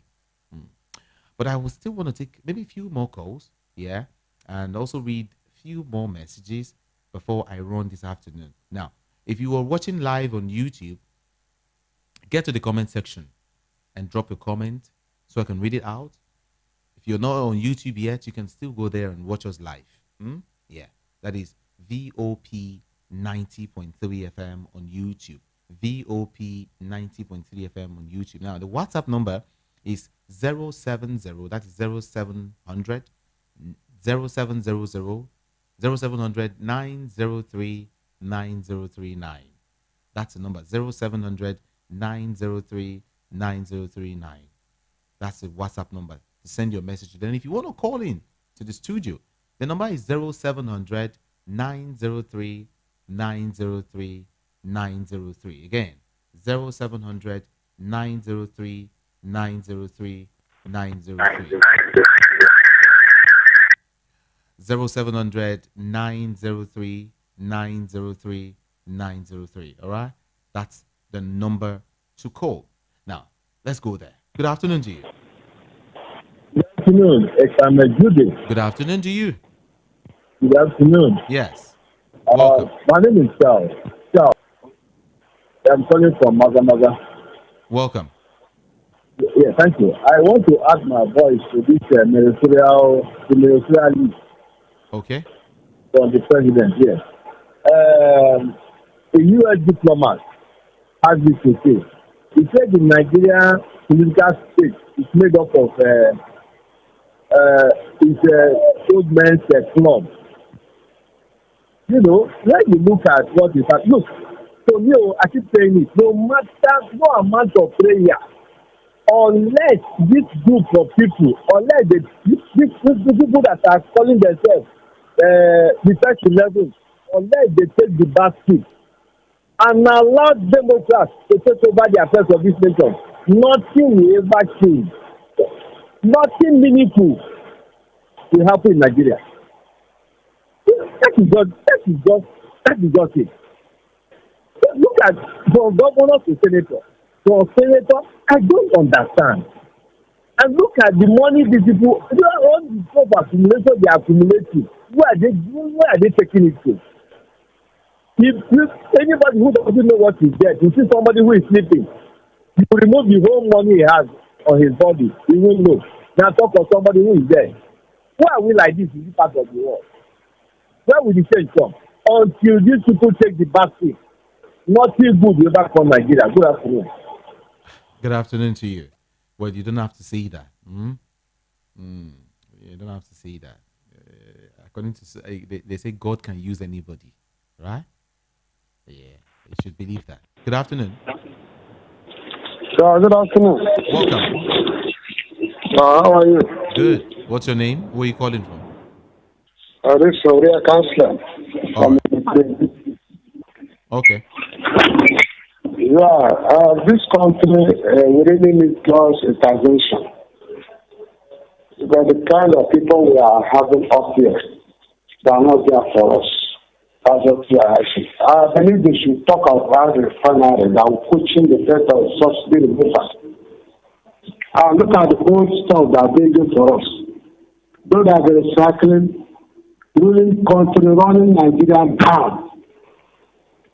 But I will still want to take maybe a few more calls, yeah, and also read a few more messages before I run this afternoon. Now, if you are watching live on YouTube, get to the comment section and drop a comment so I can read it out. If you're not on YouTube yet, you can still go there and watch us live. Yeah, that is VOP 90.3 FM on YouTube. VOP 90.3 FM on YouTube. Now, the WhatsApp number is 070, that is 0700 0700 0700 903 9039. That's the number, 0700 903 9039. That's the WhatsApp number to send your message. Then if you want to call in to the studio, the number is 0700 903 903 903. Again, 0700 903 903 903. 0700 903 903 903. All right, that's the number to call. Now, let's go there. Good afternoon to you. Good afternoon. Ekpa. Good afternoon to you. Good afternoon. Yes. Welcome. My name is Charles. I'm calling from Maza. Welcome. Yeah, thank you. I want to add my voice to this ministerial list. Okay. From the president, yes. A U.S. diplomat has this to say. He said the Nigerian political state is made up of old men's club. When you look at what is happening, look, so I keep saying it, no amount of prayer, unless this group of people, unless these people that are calling themselves the first 11, unless they take the back seat and allow Democrats to take over the affairs of this nation, nothing will ever change. Nothing meaningful will happen in Nigeria. That is just it. Look at from governor to senator. From senator, I don't understand. And look at the money these people, all the stuff accumulation they are accumulating. Where are they taking it to? If anybody who doesn't know what is there, you see somebody who is sleeping, you remove the whole money he has on his body, you won't know. Now talk of somebody who is there. Why are we like this in this part of the world? Where will the change come? Until these people take the back seat, nothing good will ever come Nigeria. Good afternoon. Good afternoon to you. Well, you don't have to say that. You don't have to say that. According to they say God can use anybody, right? Yeah, you should believe that. Good afternoon. Good afternoon. Welcome. How are you? Good. What's your name? Where are you calling from? This is Uriah Counselor. All right. Okay. This country we really need close intervention. Because the kind of people we are having up here, they are not there for us. That's what we are asking. I believe they should talk about the refinery that will pushing the debt of subsidy removers. Look at the old stuff that they do for us. Those are the recycling, ruling country, running Nigeria down.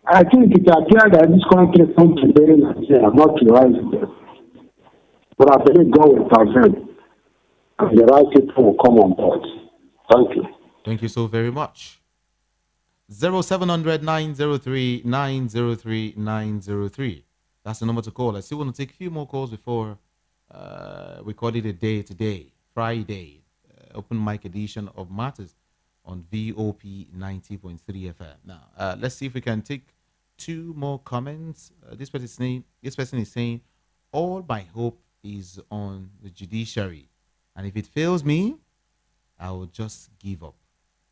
I think it appears that this country comes to bury Nigeria, not to rise again. But I believe God will intervene, and the right people will come on board. Thank you. Thank you so very much. 0700 903 903 903. That's the number to call. I still want to take a few more calls before we call it a day today, Friday, open mic edition of Matters on VOP 90.3 FM. Now, let's see if we can take two more comments. This person is saying, all my hope is on the judiciary, and if it fails me, I will just give up.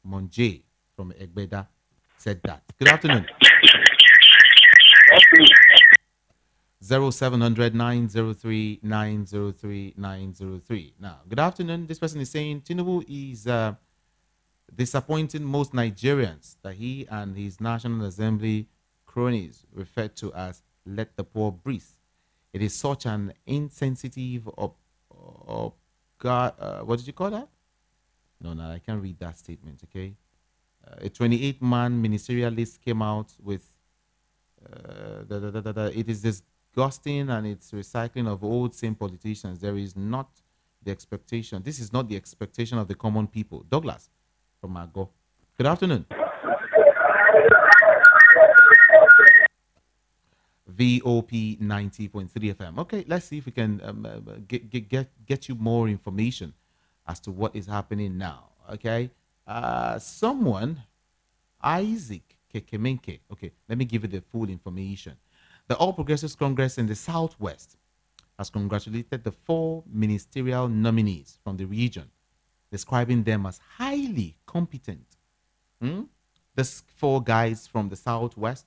Monje from Egbeda said that. Good afternoon. 0700 903 903 903. Now, good afternoon. This person is saying Tinubu is disappointing most Nigerians that he and his National Assembly cronies referred to as "let the poor breathe." It is such an insensitive what did you call that? No, I can't read that statement. Okay, a 28-man ministerial list came out with it is disgusting and it's recycling of old same politicians. There is not the expectation. This is not the expectation of the common people. Douglas from Mago. Good afternoon. VOP 90.3 FM. Okay, let's see if we can get you more information as to what is happening now. Okay, someone, Isaac Kekemenke. Okay, let me give you the full information. The All Progressives Congress in the Southwest has congratulated the 4 ministerial nominees from the region, describing them as highly competent. These 4 guys from the Southwest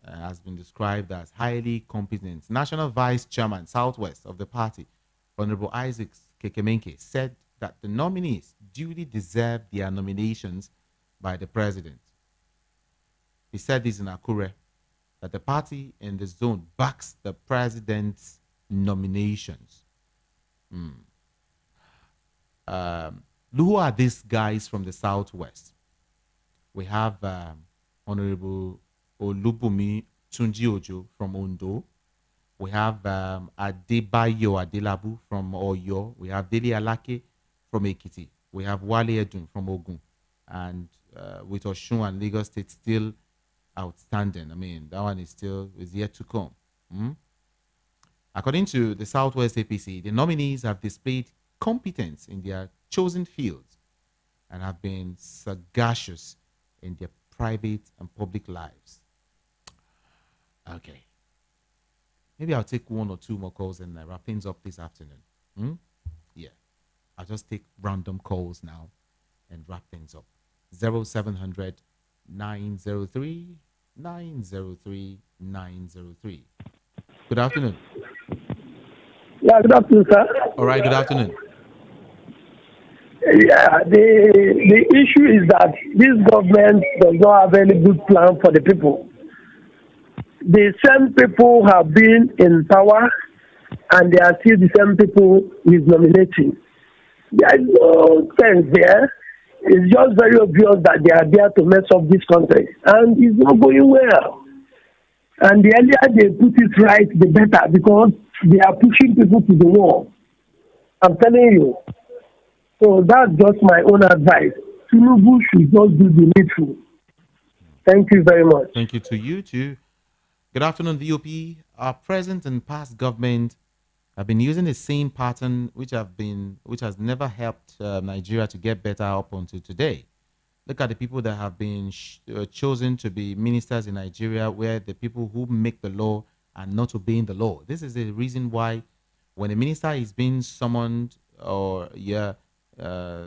has been described as highly competent. National Vice Chairman Southwest of the party, Honorable Isaac Kekemenke, said that the nominees duly deserve their nominations by the president. He said this in Akure, that the party in the zone backs the president's nominations. Who are these guys from the Southwest? We have Honorable Olubumi Tunji Ojo from Ondo. We have Adebayo Adelabu from Oyo. We have Dele Alake from Ekiti. We have Wale Edun from Ogun. And with Oshun and Lagos State still outstanding. I mean, that one is yet to come. According to the Southwest APC, the nominees have displayed competence in their chosen fields and have been sagacious in their private and public lives. Okay. Maybe I'll take 1 or 2 more calls and wrap things up this afternoon. Yeah. I'll just take random calls now and wrap things up. 0700 903 903 903. Good afternoon. Yeah, good afternoon, sir. All right, good afternoon. Yeah, the issue is that this government does not have any good plan for the people. The same people have been in power and they are still the same people who is nominating. There is no sense there. It's just very obvious that they are there to mess up this country. And it's not going well. And the earlier they put it right, the better, because they are pushing people to the wall. I'm telling you. So that's just my own advice. Tinubu should just do the needful. Thank you very much. Thank you to you too. Good afternoon, VOP. Our present and past government have been using the same pattern which has never helped Nigeria to get better up until today. Look at the people that have been chosen to be ministers in Nigeria, where the people who make the law are not obeying the law. This is the reason why when a minister is being summoned or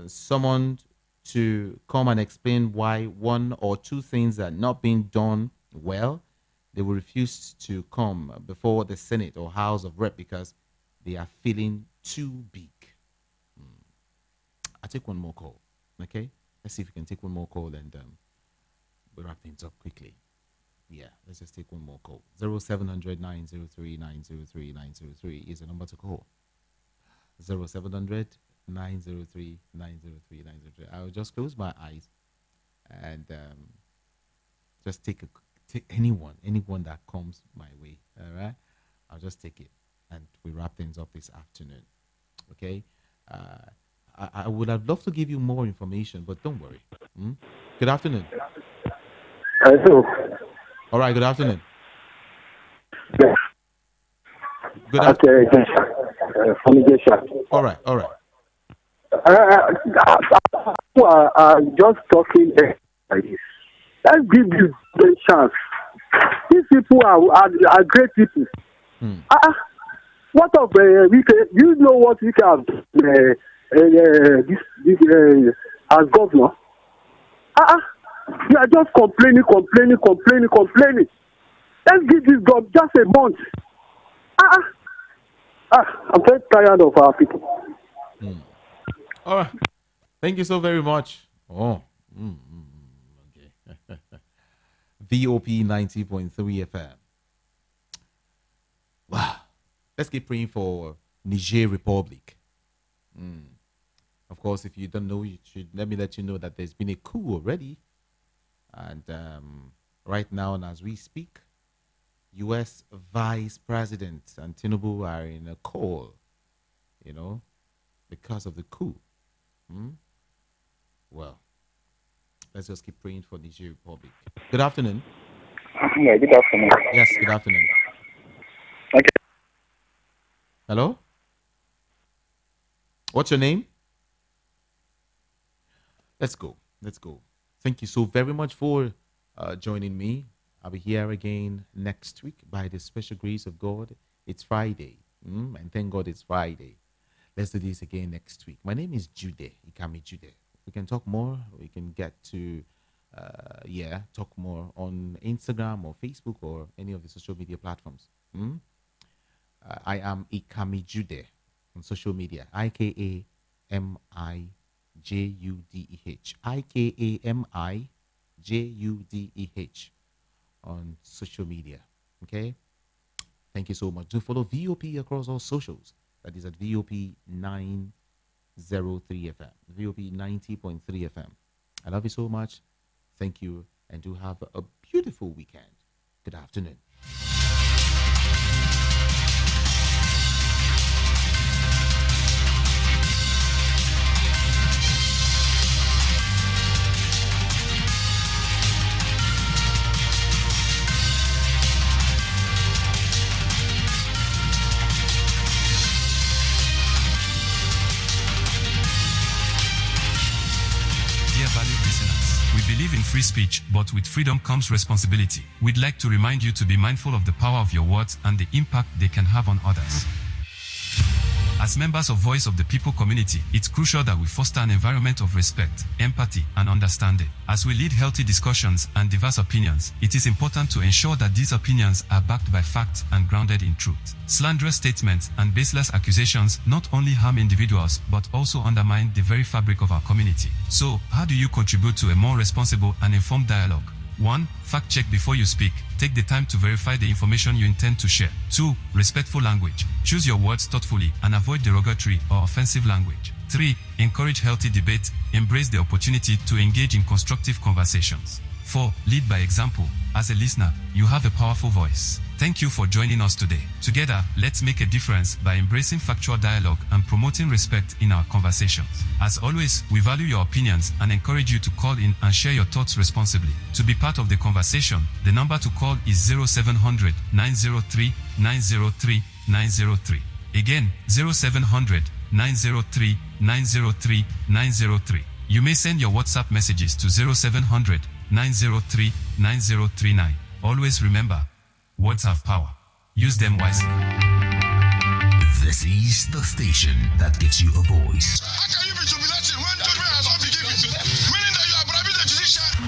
summoned to come and explain why 1 or 2 things are not being done well, they will refuse to come before the Senate or House of Rep because they are feeling too big. I'll take one more call. Okay? Let's see if we can take one more call and we'll wrap things up quickly. Yeah, let's just take one more call. 0700 903 903 903 is the number to call. 0700 903 903 903. I'll just close my eyes and just take anyone that comes my way. All right, I'll just take it and we wrap things up this afternoon. Okay. I would have loved to give you more information, but don't worry. Good afternoon. Hello. All right, good afternoon. Yeah. Good afternoon. All right. Just talking like this. Let's give you the chance. These people are great people. What of we can? You know what we can as governor? You are just complaining. Let's give this job just a month. I'm very tired of our people. All right. Thank you so very much. Okay. VOP 90.3 FM. Wow. Let's keep praying for Niger Republic. Of course, if you don't know, let me let you know that there's been a coup already. And right now, and as we speak, U.S. Vice President and Tinubu are in a call, because of the coup. Well, let's just keep praying for Niger Republic. Good afternoon. Yeah, good afternoon. Yes, good afternoon. Okay. Hello? What's your name? Let's go. Thank you so very much for joining me. I'll be here again next week by the special grace of God. It's Friday. And thank God it's Friday. Let's do this again next week. My name is Jude, Ikami Jude. We can talk more. We can get to, talk more on Instagram or Facebook or any of the social media platforms. I am Ikami Jude on social media. IKAMIJUDEH. IKAMIJUDEH on social media. Okay? Thank you so much. Do follow VOP across all socials. That is at VOP 903 FM. VOP 90.3 FM. I love you so much. Thank you. And do have a beautiful weekend. Good afternoon. We believe in free speech, but with freedom comes responsibility. We'd like to remind you to be mindful of the power of your words and the impact they can have on others. As members of Voice of the People community, it's crucial that we foster an environment of respect, empathy, and understanding. As we lead healthy discussions and diverse opinions, it is important to ensure that these opinions are backed by facts and grounded in truth. Slanderous statements and baseless accusations not only harm individuals, but also undermine the very fabric of our community. So, how do you contribute to a more responsible and informed dialogue? 1. Fact check before you speak. Take the time to verify the information you intend to share. 2. Respectful language. Choose your words thoughtfully and avoid derogatory or offensive language. 3. Encourage healthy debate. Embrace the opportunity to engage in constructive conversations. 4. Lead by example. As a listener, you have a powerful voice. Thank you for joining us today. Together, let's make a difference by embracing factual dialogue and promoting respect in our conversations. As always, we value your opinions and encourage you to call in and share your thoughts responsibly. To be part of the conversation, the number to call is 0700 903 903 903. Again, 0700 903 903 903. You may send your WhatsApp messages to 0700 903 9039. Always remember, words have power. Use them wisely. This is the station that gives you a voice. How can you be jubilating when judgment has not been given to them? Meaning that you are bribing the judiciary.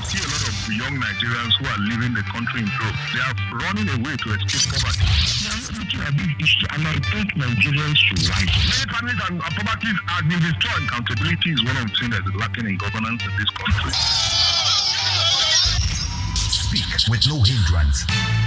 young Nigerians who are leaving the country in droves. They are running away to escape poverty. They are not looking at this issue, and I think Nigerians should rise. Many families and properties have been destroyed. Accountability is one of the things that is lacking in governance in this country. Speak with no hindrance.